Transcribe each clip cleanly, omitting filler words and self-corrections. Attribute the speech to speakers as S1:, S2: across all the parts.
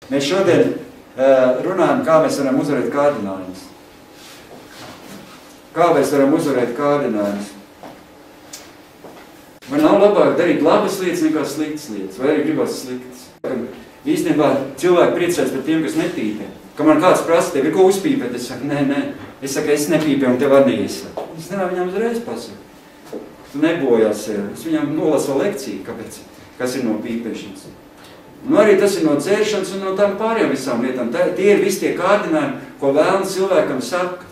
S1: Mēs šodien runājam, kā mēs varam uzvarēt kārdinājumus. Kā mēs varam uzvarēt kārdinājumus? Vai nav labāk darīt labas lietas nekā sliktas lietas? Vai arī gribas sliktas? Īstenībā cilvēki priecājas par tiem, kas nepīpē. Kad man kāds prasa, tev ir ko uzpīpēt? Es saku, nē. Es saku, es nepīpēju un tev arī neiesaku. Es nevar viņam uzreiz pasaku. Tu nebojās sevi. Es viņam nolasu lekciju, kāpēc, kas ir no pīpēšanas. Un arī tas ir no dzēršanas un no tām pārējām visām lietām. Tie ir visi tie kārdinājumi, ko vēlns cilvēkam saka.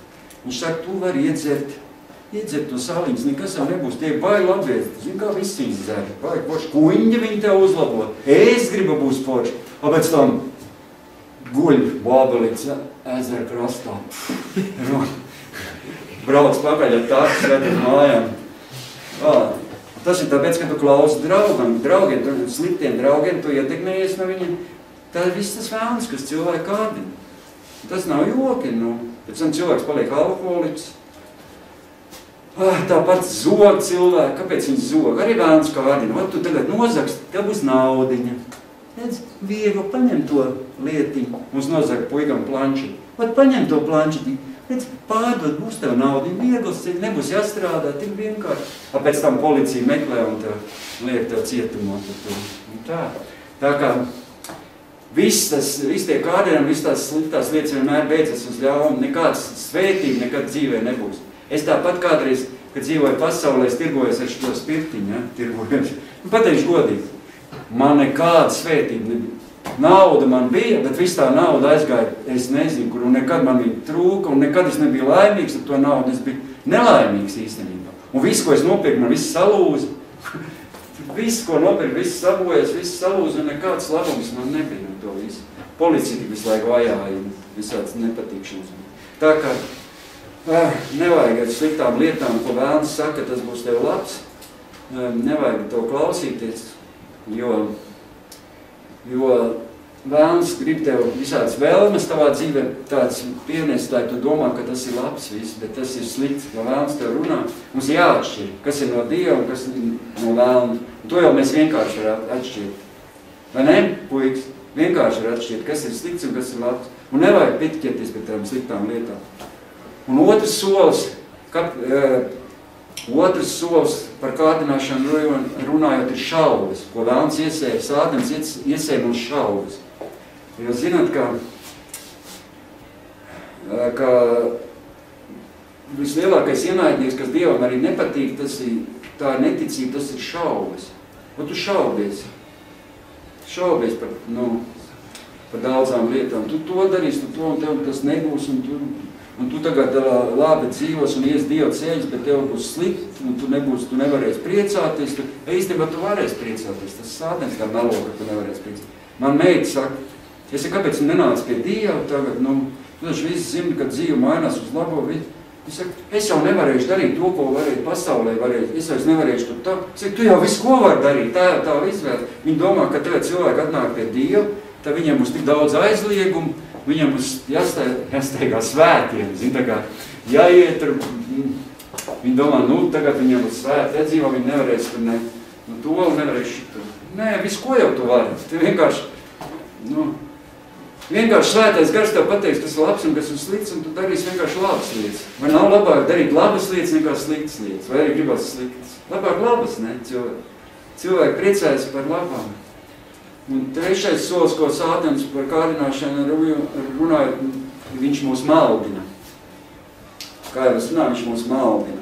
S1: Viņš saka, tu vari iedzert no saliņas, nekas jau nebūs. Tie ir baigi labvieti. Zini, kā viss viņas dzer. Baigi forši. Kuņģi viņi tev uzlabo. Es gribu būs forši. Un pēc tam guļ bābelīts ezera krastā. Brauc pakaļ ar tādu svētīt mājām. Tas ir tāpēc, ka tu klausi draugiem, sliktiem draugiem, tu ietekmējies no viņiem. Tā ir viss tas vēlns, kas cilvēku kārdina. Tas nav joki, Pēc tam cilvēks paliek alkoholiķis. Tāpat zog cilvēku. Kāpēc viņš zog? Arī vēlns kārdina. Tu tagad nozagst, tev būs naudiņa. Viegli paņem to lietiņu. Mums nozag puikam planšeti. Paņem to planšeti. Pārdod, būs tev naudiņa. Viegls, nebūs jāstrādā, tik vienkārši. Pēc tam policija meklē un liek tev cietumot. Tā kā viss tie kārdinājumi, viss tās sliktās lietas vienmēr beidzas uz ļaunu. Nekāds svētība nekad dzīvē nebūs. Es tāpat kādreiz, kad dzīvoju pasaulē, es tirgojos ar šo spirtiņu, pateikšu godīgi. Man nekāda svētība nebija. Nauda man bija, bet viss tā nauda aizgāja, es nezinu, kur, un nekad man viņa trūka, un nekad es nebiju laimīgs ar to naudu, es biju nelaimīgs īstenībā. Un viss, ko es nopirku, man viss salūza. Viss, ko nopirku, viss sabojas, viss salūza, un nekāds labums man nebija no to visu. Policija tik visu laiku vajāja, visāds nepatikšanas. Tā kā nevajag ar sliktām lietām, ko vēlns saka, tas būs tev labs. Nevajag to klausīties, jo vēlns grib tev visādas vēlmes tavā dzīvē, tāds pienest, lai tu domā, ka tas ir labs viss, bet tas ir slikts, ka vēlns tev runā. Mums jāatšķir, kas ir no Dieva un kas ir no vēlna. Un to jau mēs vienkārši varam atšķirt. Vai ne, puikas? Vienkārši var atšķirt, kas ir slikts un kas ir labs. Un nevajag pitķieties pie tām sliktām lietām. Un otrs solis par kārdināšanu runājot ir šaubas, ko vēlns iesēja, sātans iesēja mums šaubas. Jūs zināt, ka vislielākais ienaidnieks, kas Dievam arī nepatīk, tā ir neticība, tas ir šaubas. Un tu šaubies par daudzām lietām. Tu to darīsi, tu to un tev tas nebūs, un tu tagad labi dzīvos un ies Dieva ceļus, bet tev būs slikti, un tu nevarēsi priecāties. Īstenībā tu varēsi priecāties. Tas sātens kā melo, ka tu nevarēsi priecāties. Man meita saka, es saku, kāpēc tu nenāc pie Dieva tagad? Tu taču visi zini, ka dzīve mainās uz labo. Es saku, es jau nevarēšu darīt to, ko varēju pasaulē. Es vairs nevarēšu to tā. Es saku, tu jau visu, ko var darīt. Tā jau tā izvēle. Viņi domā, ka tagad cilvēki atnāk pie Dieva, tad viņiem būs tik daudz aizliegumu, viņam būs jāsteigā svētiem, tā kā jāiet tur, viņi domā, tagad viņam būs svēti, iedzīvā, viņi nevarēs tur to un nevarēs šito. Nē, visu, ko jau tu vari, tu vienkārši svētais gars tev pateiks, kas ir labs un kas ir slikts, un tu darīsi vienkārši labas lietas. Vai nav labāk darīt labas lietas nekā sliktas lietas, vai arī gribas sliktas? Labāk labas, ne, cilvēki priecājas par labām. Un trešais solis, ko sātens par kārdināšanu runājot, viņš mūs maldina. Kā jau es runāju, viņš mūs maldina.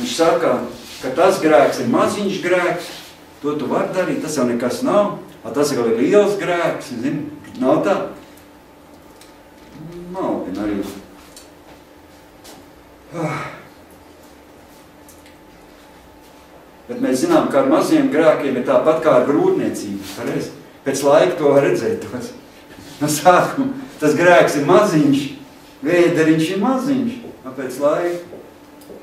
S1: Viņš saka, ka tas grēks ir maziņš grēks, to tu vari darīt, tas jau nekas nav, tas jau ir liels grēks, nav tā. Maldina arī. Bet mēs zinām, ka ar maziem grēkiem ir tāpat kā ar grūtniecību. Pareizi? Pēc laika to var redzēt. No sākuma tas grēks ir maziņš, vēderiņš ir maziņš. Pēc laika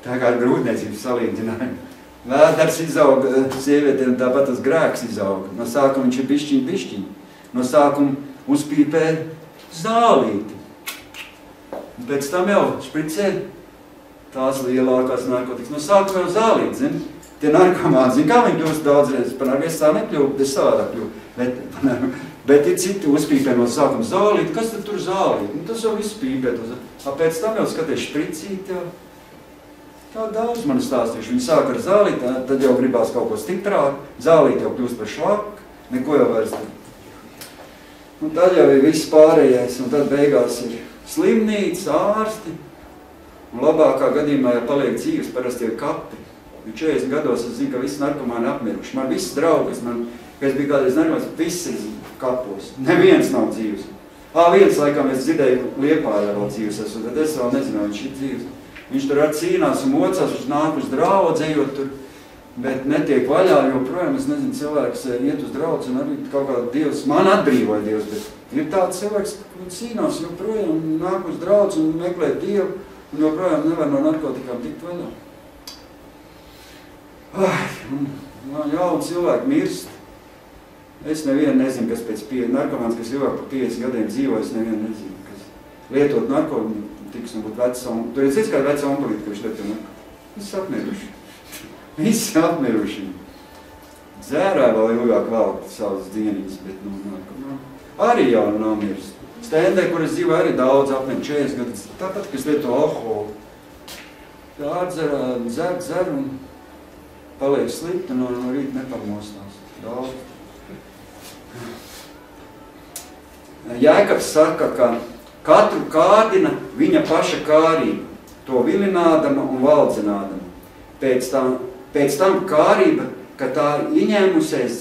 S1: tā kā ar grūtniecību salīdzinājumu. Vēders izauga sievietēm, tāpat tas grēks izauga. No sākuma viņš ir bišķiņ. No sākuma uzpīpē zālīti. Un pēc tam jau špricē tās lielākās narkotikas. No sākuma jau zālīti, zini? Tie narkomāni, zini, kā viņi kļūst daudzreiz, par narkotikas tā nekļūst, bet savādāk kļūst. Bet Bet ir citi uzpīpē no sākuma zālīt. Kas tad tur zālīt? Nu, tas jau viss pīpē. Pēc tam jau skaties špricīt, jau. Tā daudz man stāstījuši. Viņi sāk ar zālīt, tad jau gribās kaut ko stiprāk. Zālīt jau kļūst par šlaku. Neko jau vairs tur. Un tad jau ir viss pārējais. Un tad beigās ir slimnīca, ārsti. Un labākā gadījumā, ja paliek dzīves, parasti ir kapi. 40 gados es zinu, ka visi narkomāni apmiruši. Man viss draugi, kad es biju kādreiz narkomāns, visi kapos. Neviens nav dzīves. Viens laikam es dzirdēju Liepājā vēl dzīves esmu, tad es vēl nezinu, viņš ir dzīves. Viņš tur ar cīnās un mocās, viņš nāk uz draudzi, ejot tur, bet netiek vaļā, jo projām, es nezinu, cilvēks iet uz draudzi un arī kaut kā Dievs, man atbrīvoja Dievs, bet ir tāds cilvēks, ka cīnās, jo projām nāk uz draudzi un meklē Dievu, un joprojām nevar no narkotikām tikt vaļā. Jauni cilvēki mirst. Es nevienu nezinu, kas pēc narkomāns, kas ilgāk par 50 gadiem dzīvo, es nevienu nezinu, kas lietot narkotikas un būt veca. Tur ir kāda veca onkulīta, ka viņš lieto narkotikas. Visi apmiruši. Visi apmiruši. Dzērāja vēl ilgāk valkt savas dieniņas, bet arī jau nav mirst. Stendē, kur es dzīvoju, arī daudz apmēr 40 gadus. Tāpat, kas lieto alkoholu. Tā dzer un paliek slikti un no rīta nepamostās. Daudz. Jēkabs saka, ka katru kārdina viņa paša kārība, to vilinādama un valdzinādama. Pēc tam kārība, ka tā ieņēmusies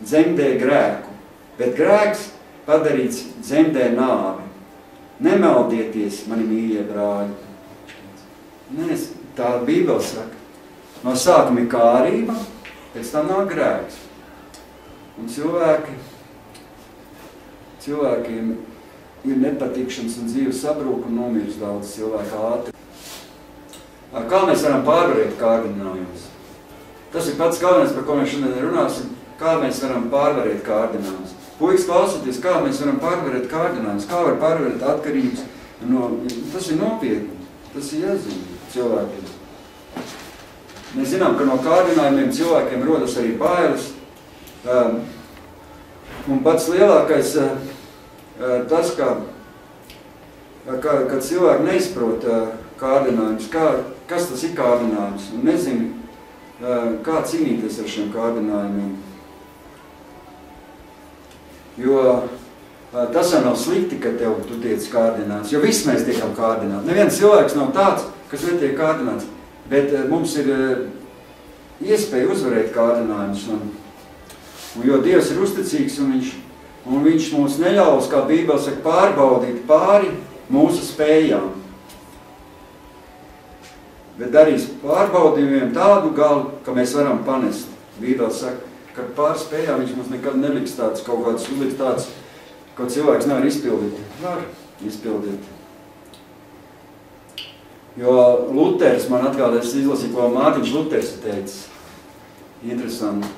S1: dzemdē grēku, bet grēks padarīts dzemdē nāvi. Nemaldieties, mani mīļie brāļi. Tā Bībele saka. No sākuma ir kārība, pēc tam nāk grēks. Un cilvēkiem ir nepatikšanas un dzīves sabrūk un nomirst daudz cilvēku ātri. Kā mēs varam pārvarēt kārdinājumus? Tas ir pats galvenais, par ko mēs šodien runāsim. Kā mēs varam pārvarēt kārdinājumus? Puikas, klausoties, kā mēs varam pārvarēt kārdinājumus? Kā var pārvarēt atkarības? Tas ir nopietni. Tas ir jāzina cilvēkiem. Mēs zinām, ka no kārdinājumiem cilvēkiem rodas arī bailes. Un pats lielākais tas, ka cilvēki neizprot kārdinājumus, kas tas ir kārdinājums, un nezinu, kā cīnīties ar šiem kārdinājumiem. Jo tas jau nav slikti, ka tu tiec kārdināts, jo viss mēs tiekam kārdināti. Neviens cilvēks nav tāds, kas netiek kārdināts, bet mums ir iespēja uzvarēt kārdinājumus. Un jo Dievs ir uzticīgs un viņš mums neļaus, kā Bībele saka, pārbaudīt pāri mūsu spējām. Bet darīs pārbaudījumiem tādu galu, ka mēs varam panest. Bībele saka, ka pāri spējām viņš mums nekad neliks tāds kaut kāds uzliks tāds, ko cilvēks nevar izpildīt. Var izpildīt. Jo Luters man atgādās izlasīja, ko Mārtiņš Luters teica. Interesanti,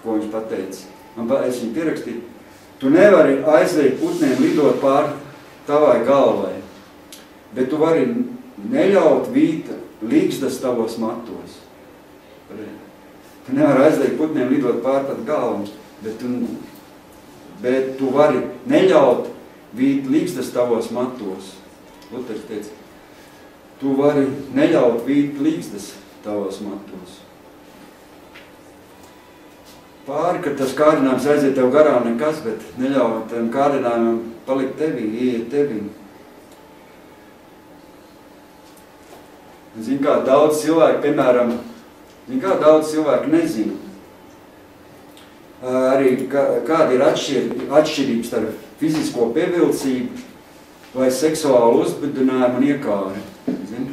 S1: ko viņš pateica. Es viņu pierakstīju. Tu nevari aizliegt putniem lidot pār tavai galvai, bet tu vari neļaut vīt līgstas tavos matos. Tu nevari aizliegt putniem lidot pār tad galvu, bet tu vari neļaut vīt līgstas tavos matos. Luters teica, tu vari neļaut vīt līgstas tavos matos. Pāri, ka tas kārdinājums aiziet tev garām nekas, bet neļauj tam kārdinājumam palikt tevī, ieiet tevī. Zin kā daudz cilvēku, piemēram, daudz cilvēku nezina. Arī kāda ir atšķirības starp fizisko pievilcību vai seksuālu uzbudinājumu un iekāri. Zin?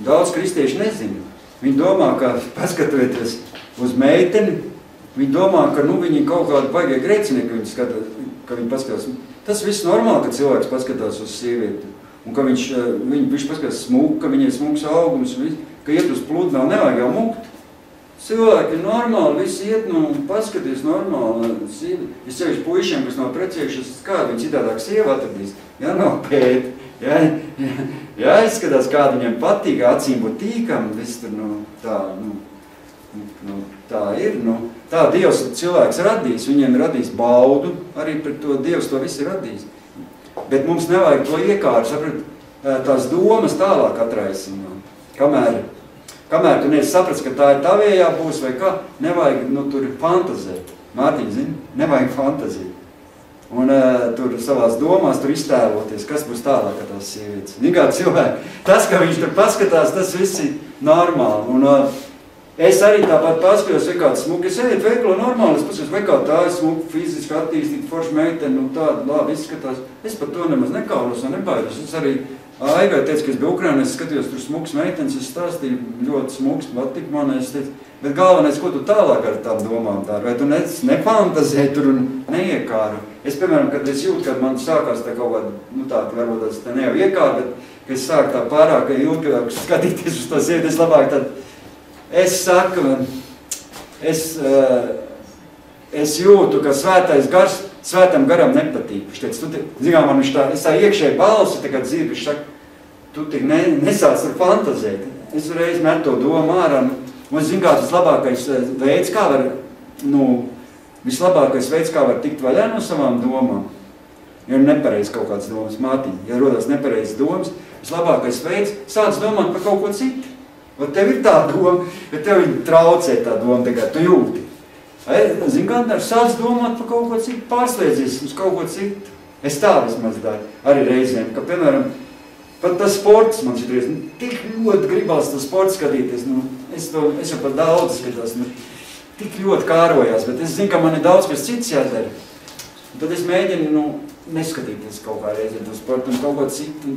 S1: Daudz kristieši nezina. Viņi domā, ka paskatoties uz meiteni, viņi domā, ka viņi kaut kādu baigie grēcinieki, ka viņi paskatās. Tas viss normāli, ka cilvēks paskatās uz sievieti. Un ka viņš paskatās smūku, ka viņai smūks augums, ka iet uz plūdu, vēl nevajag jau mukt. Cilvēki ir normāli, visi iet, paskatīs normāli. Es sevišķi puišiem, kas nav precējušies, kādu viņi citādāk sievu atradīs. Nav pēt. Jāizskatās, kādu viņiem patīk, acīm būt tīkam, viss tur tā. tā ir, tā Dievs cilvēks radījis, viņiem ir radījis baudu, arī pret to Dievs to visu ir radījis. Bet mums nevajag to iekārt, saprat, tās domas tālāk atraisināt. Kamēr tu neesi saprats, ka tā ir tavējā būs vai kā, nevajag, tur fantazēt. Mārtiņ, zini, nevajag fantazēt. Un tur savās domās tur iztēloties, kas būs tālāk ar tās sievietes. Nikādi cilvēki, tas, ka viņš tur paskatās, tas viss ir normāli. Un es arī tāpat paskatījos, vai kāds smuki, es ejiet veiklo normāli, es paskatījos, vai kā tā ir smuki, fiziski attīstīt, forši meiteni, tāda labi izskatās. Es par to nemaz nekaulos un nebaidos. Es arī Aigai teicu, ka es biju Ukrainā, es skatījos tur smuks meitenes, es stāstīju ļoti smuks, patik man, es teicu, bet galvenais, ko tu tālāk ar tām domām tā, vai tu nefantazēji tur un neiekāru. Es, piemēram, kad es jūtu, kad man sākās tā kaut kāda, tā, varbūt tas te ne jau iekāru, bet, kad es sāku tā pārāk ilgāk skatīties uz to sievieti, es labāk tad, es saku, es jūtu, ka svētais gars, svētam garam nepatīk. Viņš teica, zinām, man viņš tā, es tā iekšēji balsi, tā kā dzīvi, viņš saka, tu tik nesāc ar fantazēt. Es reiz met to domu ārā, un es zinu, kā tas labākais veids, kā var, vislabākais veids, kā var tikt vaļā no savām domām. Ja ir nepareiz kaut kāds domas, Mātiņ, ja rodās nepareizas domas, vislabākais veids, sāc domāt par kaut ko citu. Un tev ir tā doma, bet tev viņa traucē tā doma, tagad tu jūti. Zinu, kā sāc domāt par kaut ko citu, pārslēdzies uz kaut ko citu. Es tā vismaz daru, arī reizēm, ka, piemēram, pat tas sports man šitreiz, tik ļoti gribās to sportu skatīties, es jau pat daudz skatās, tik ļoti kārojās, bet es zinu, ka man ir daudz kas cits jādara. Un tad es mēģinu, neskatīties kaut kā reizē to sportu un kaut ko citu,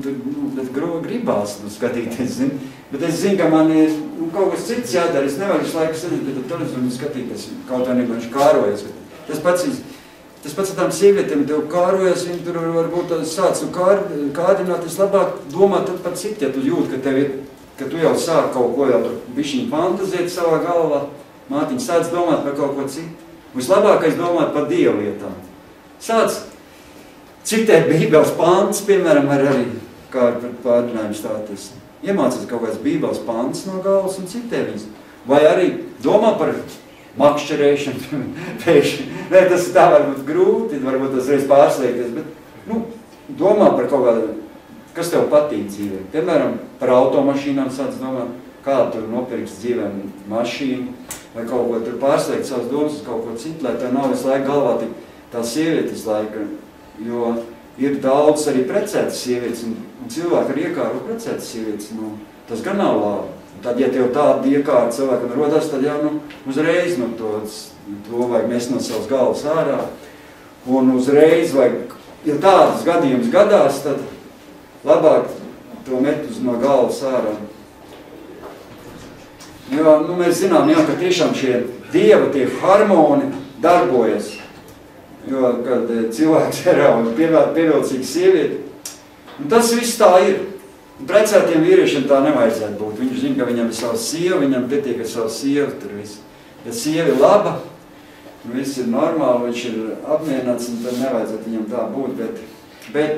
S1: bet gribās skatīties, zinu. Bet es zinu, ka man ir kaut kas cits jādara, es nevaru visu laiku sēdēt pie televizora un skatīties, kaut kā viņš kārojas. Tas pats ar tām sievietēm, tev kārojas, viņi tur varbūt sāc kārdināt, es labāk domāt tad par citu, ja tu jūti, ka tu jau sāk kaut ko jau tur bišķiņ fantazēt savā galvā, Mātiņ, sāc domāt par kaut ko citu. Vislabākais domāt par Dievu lietām. Sāc citēt Bībeles pāns, piemēram, arī kā ar pārdinājumu stāties. Iemācies kaut kāds Bībeles pāns no galvas un citē viņas. Vai arī domā par makšķerēšanu pēkšņi. Nē, tas tā varbūt grūti, varbūt tas reiz pārslēgties, bet domā par kaut kādu, kas tev patīk dzīvē. Piemēram, par automašīnām sāc domāt, kā tur nopirks dzīvēm mašīnu, vai kaut ko tur pārslēgt savas domas uz kaut ko citu, lai tev nav visu laiku galvā tik tā sievietes laika, jo ir daudz arī precētas sievietes, un cilvēki ar iekāru precētas sievietes, tas gan nav labi. Tad, ja tev tāda iekārta cilvēkam rodas, tad jau uzreiz to vajag mest no savas galvas ārā, un uzreiz vajag, ja tādas gadījums gadās, tad labāk to met no galvas ārā. Jo, mēs zinām, ka tiešām šie Dieva tie harmoni darbojas. Jo, kad cilvēks ir pievilcīga sieviete, tas viss tā ir. Precētiem vīriešiem tā nevajadzētu būt. Viņš zina, ka viņam ir savs sieva, viņam pietiek ar savu sievu, tur viss. Ja sieva ir laba, viss ir normāli, viņš ir apmierināts, un tad nevajadzētu viņam tā būt, bet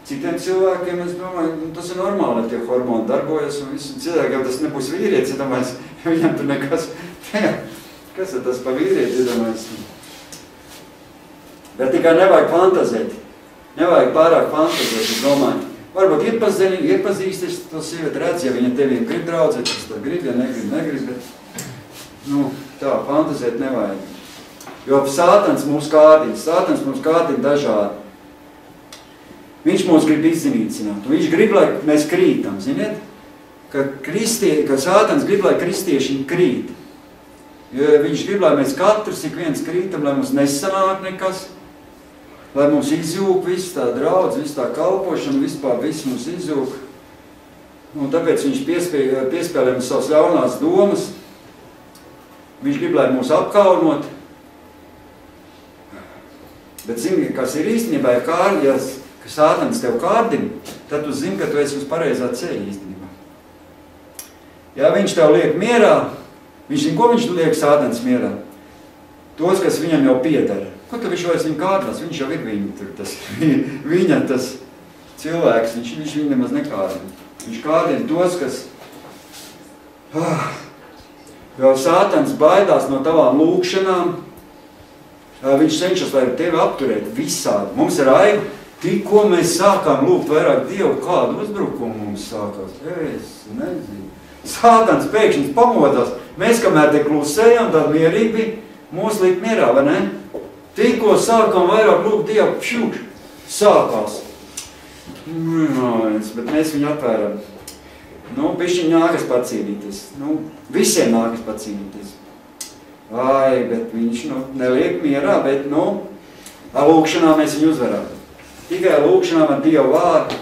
S1: citiem cilvēkiem, es domāju, tas ir normāli, ja tie hormoni darbojas, un viss cilvēkiem tas nebūs vīrietis, ja domājas, viņam tur nekas, kas ir tas pa vīrieti, ja domājas. Bet tikai nevajag fantazēt, nevajag pārāk fantazēt, es domāju. Varbūt iepazīsties to sievieti, redz, ja viņa tevi grib draudzēt, tas tad grib, ja negrib, bet, tā, fantazēt nevajag. Jo Sātans mūs kārdina dažādi. Viņš mūs grib iznīcināt, un viņš grib, lai mēs krītam, ziniet? Ka Sātans grib, lai kristieši krīt. Jo viņš grib, lai mēs katrs ik viens krītam, lai mums nesanāk nekas, lai mums izjūk viss tā draudz, viss tā kalpošana, vispār viss mums izjūk. Un tāpēc viņš piespēlē mums savas ļaunās domas. Viņš grib, lai mūs apkaunot. Bet zini, kas ir īstenībā, ja Sātans tev kārdina, tad tu zini, ka tu esi uz pareizā ceļa īstenībā. Ja viņš tev liek mierā, viņš zina, ko viņš liek Sātans mierā? Tos, kas viņam jau piedara. Ko tad viņš vairs viņu kārdinās? Viņš jau ir viņa tas cilvēks, viņš viņu nemaz nekārdina. Viņš kārdina tos, Jo Sātans baidās no tavām lūkšanām. Viņš cenšas, lai tevi apturēt visādi. Mums ir aiva, tikko mēs sākām lūgt vairāk Dievu, kādu uzbrukumu mums sākās. Es nezinu. Sātans pēkšņi pamodās. Mēs, kamēr te klusējām, tad mierīgi bija, mūs likt mierā, vai ne? Tikko sākām vairāk lūgt Dievu, pšūk, sākās. Bet mēs viņu atvēram. Bišķiņ nākas pacīnīties. Visiem nākas pacīnīties. Bet viņš, neliek mierā, bet, ar lūkšanā mēs viņu uzvarām. Tikai lūkšanā ar Dievu vārdu,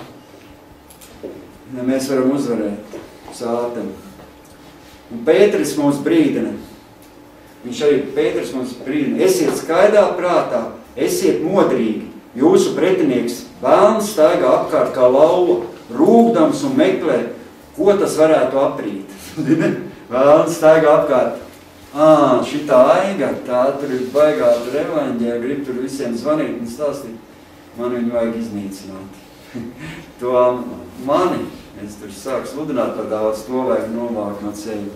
S1: mēs varam uzvarēt Sātanu. Un Pēteris mums brīdina. Pēteris mums brīdina. Esiet skaidā prātā, esiet modrīgi. Jūsu pretinieks bērns staigā apkārt kā lauva, rūgdams un meklē, ko tas varētu aprīt. Bērns staigā apkārt. Šitā aiga, tā tur ir baigā tur evaņģēja, grib tur visiem zvanīt un stāstīt. Man viņu vajag iznīcināt. To mani, es tur sāku sludināt par daudz, to vajag novākt no ceļa.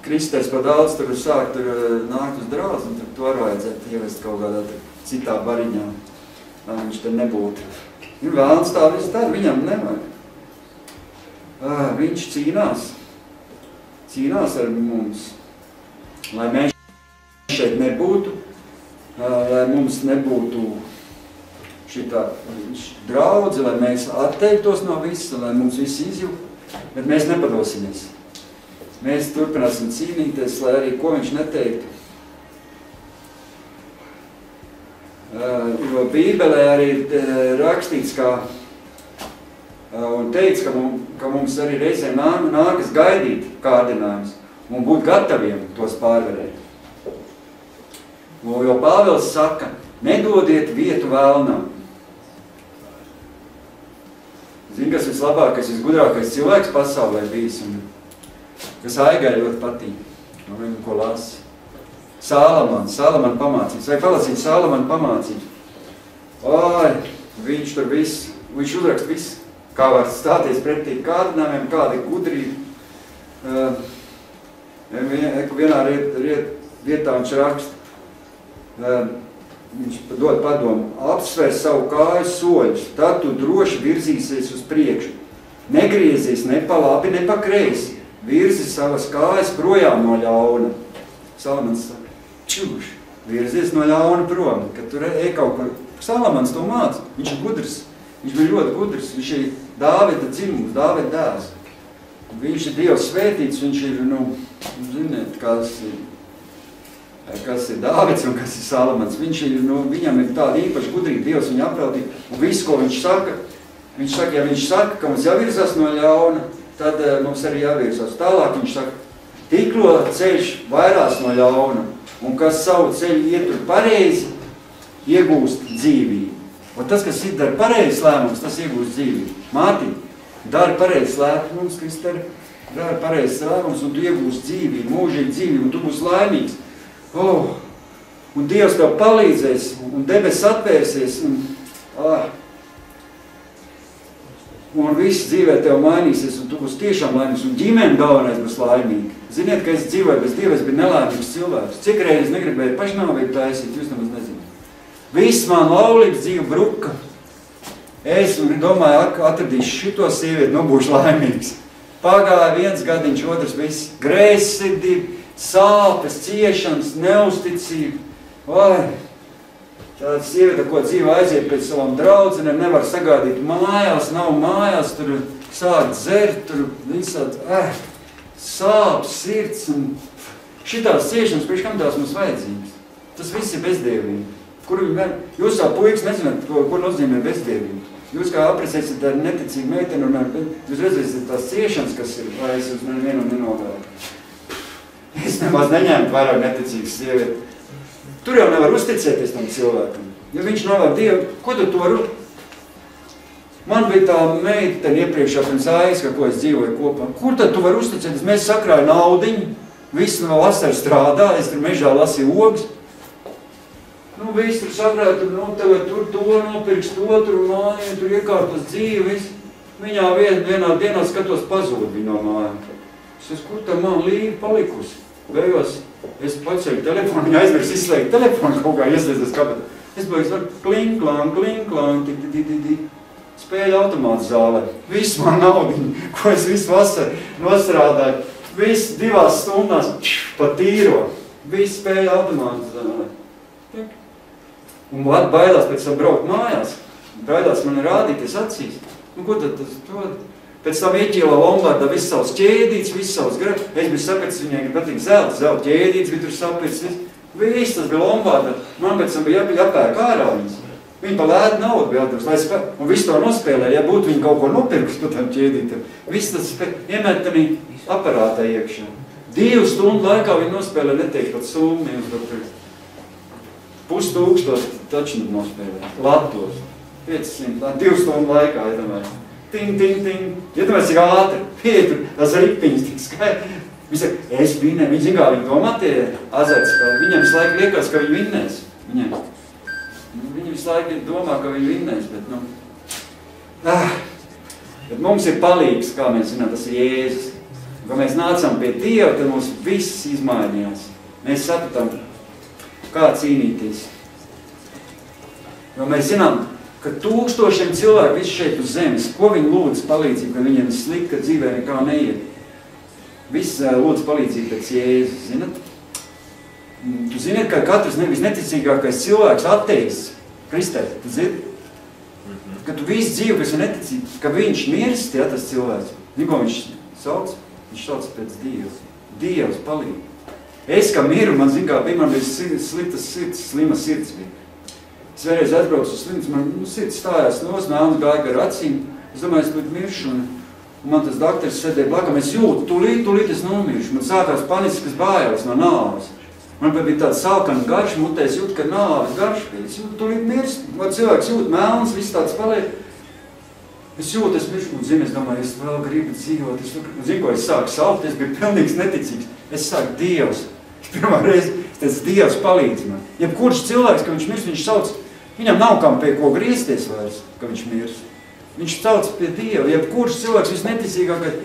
S1: Kristers par daudz tur sāk tur nākt uz draudz, un tur to var vajadzētu ievest kaut kādā citā bariņā, lai viņš te nebūtu. Vēlns tā viss tā, viņam nevajag. Viņš cīnās ar mums, lai mēs šeit nebūtu, lai mums nebūtu šitā draudze, lai mēs atteiktos no visa, lai mums viss izjūg, bet mēs nepadosimies. Mēs turpināsim cīnīties, lai arī ko viņš neteiktu. Jo Bībelē arī ir rakstīts, un teica, ka mums arī reizēm nākas gaidīt kārdinājumus un būt gataviem tos pārvarēt. Jo Pāvils saka, nedodiet vietu vēlnam. Zini, kas vislabākais, visgudrākais cilvēks pasaulē bijis un kas aigai ļoti patīk, no viņu ko lasa. Salamana pamācības. Vai palasīt Salamana pamācības? Viņš tur viss, viņš uzrakst viss. Kā var stāties pretī kārdinājumiem, kāda ir gudrība. Vienā vietā viņš raksta, viņš dod padomu, apsver savu kāju soļus, tad tu droši virzīsies uz priekšu. Negriezies ne pa labi, ne pa kreisi, virzi savas kājas projām no ļauna. Salamans saka, čūš, virzies no ļauna prom, kad tu kaut kur. Salamans to māca, viņš ir gudrs. Viņš bija ļoti gudrs, viņš ir Dāvida dzimums, Dāvida dēls. Viņš ir Dievs svētīts, viņš ir, ziniet, kas ir Dāvids un kas ir Salamans. Viņam ir tāda īpaša gudrība, Dievs viņu apveltīja. Un visu, ko viņš saka, ja viņš saka, ka mums jāvirzās no ļauna, tad mums arī jāvirzās. Tālāk viņš saka, tiklo ceļš vairās no ļauna, un kas savu ceļu ietur pareizi, iegūst dzīvību. Un tas, kas ir dara pareizs lēmums, tas iegūst dzīvību. Mātiņ, dara pareizs lēmums, Kristeri, dara pareizs lēmums, un tu iegūst dzīvību, mūžīgi dzīvību, un tu būsi laimīgs. Un Dievs tev palīdzēs, un debes atvērsies, un viss dzīvē tev mainīsies, un tu būsi tiešām laimīgs, un ģimene galvenais būs laimīgi. Ziniet, ka es dzīvoju bez Dieva, es biju nelēmīgs cilvēks. Cik reiz negribēju pašnāvību taisīt, jūs nemaz nezināt. Viss man laulības dzīve bruka. Es domāju, atradīšu šito sievieti, būšu laimīgs. Pagāja 1 gadiņš, otrs viss. Greizsirdība, sāpes, ciešanas, neusticība. Tāda sieviete, ko dzīve aiziet pēc savām draudzenēm, nevar sagādīt mājās, nav mājās, tur sāk dzert, tur visādi, sāp, sirds. Un šitās ciešanas, priekš kam tās mums vajadzības? Tas viss ir bezdievība. Jūs savu puikas nezināt, ko nozīmē bezdievība. Jūs kā aprecēsiet ar neticīgu meiteni, jūs redzēsiet tās ciešanas, kas ir, vai es jūs nevienu nenovēlu. Es nemaz neņēmu vairāk neticīgas sievieti. Tur jau nevar uzticēties tam cilvēkam. Ja viņš nav Dievu, ko tu var? Man bija tā meitene iepriekšā pirms Aiska, ko es dzīvoju kopā. Kur tad tu var uzticēties? Mēs sakrāju naudiņu, viss no vasara strādā, es tur mežā lasīju ogas. Viss tur sakrāja, tur to nopirks, to tur mājā, tur iekārtos dzīvi. Viņā vienā dienā skatos pazūd viņa no mājā. Es esmu, kur tā man līva palikusi? beigās es paceļu telefonu, viņa aizmirs izslēgt telefonu, kaut kā ieslēdzas kabatā. Es beigās varu kling, klang, tik. Spēļu automātu zālē. Viss man naudiņu, ko es visu vasaru nostrādāju. Viss 2 stundās pa tīro. Viss spēļu automātu zālē. Un baidās pēc tam braukt mājās. Baidās man rādīties acīs. Nu, ko tad tas dod? Pēc tam ieķīla Lombardā viss savs ķēdīts, viss savs grēks. Es biju sapēc, viņai patīk zelta ķēdīts, bija tur sapēc. Viss tas bija Lombardā. Man pēc tam bija jāpērk ārā viņas. Viņi pa lētu naudu bija atdevs, un visu to nospēlē, ja būtu viņi kaut ko nopirkus pa tam ķēdītam. Viss tas iemetamī aparātā iekšā. 2 stundu laikā viņi nospēlē, netiek pat summi, $1000 taču nospēlē, latos, 500, 2 stundu laikā, iedomāju. Ting. Iedomāju, cik ātri, pietur, tās ripiņas tik skaidri. Viņi saka, es vinnēju, viņi zin kā, viņi domā tie azartspēli, viņiem visu laiku liekas, ka viņi vinnēs. Viņi visu laiku domā, ka viņi vinnēs, bet mums ir palīgs, kā mēs zinām, tas ir Jēzus. Kad mēs nācām pie Dieva, tad mums viss izmainījās. Mēs sapratām, kā cīnīties. Jo mēs zinām, ka tūkstošiem cilvēku visu šeit uz zemes, ko viņi lūdz palīdzību, ka viņiem slikta dzīvē nekā neiet. Viss lūdz palīdzību pēc Jēzus, zinat? Tu ziniet, ka katrs visneticīgākais cilvēks atteists Kristē, tu zini? Ka tu visu dzīvi, kas ir neticīgi, ka viņš mirst, ja tas cilvēks. Zini, ko viņš sauc? Viņš sauc pēc Dievs. Dievs palīd. Es, kā miru, man bija sliktas sirds, slima sirds bija. Es vēlreiz atbraucu uz slimnīcu, man sirds stājās nos, nāmas gāja gar acīm. Es domāju, es tūlīt miršu, un man tas daktars sēdēja blakam. Es jūtu, tūlīt es nomiršu. Man sākās paniskas bājās no nāves. Man bija tāds salkana garš mutē, es jūtu, ka nāves garš bija. Es jūtu, tūlīt mirst. Man cilvēks jūt melns, viss tāds paliek. Es jūtu, es miršu, un zinu, es domāju, es vēl gribu dzīvot. Zinu, ko es sāku saukt, es biju pilnīgs neticīgs. Es sāku Dievs. Pirmā reize, es teicu, Dievs palīdz man. Jebkurš cilvēks, ka viņš mirst, viņš sauc, viņam nav kam pie ko griezties vairs, ka viņš mirst. Viņš sauc pie Dieva. Jebkurš cilvēks visneticīgākais,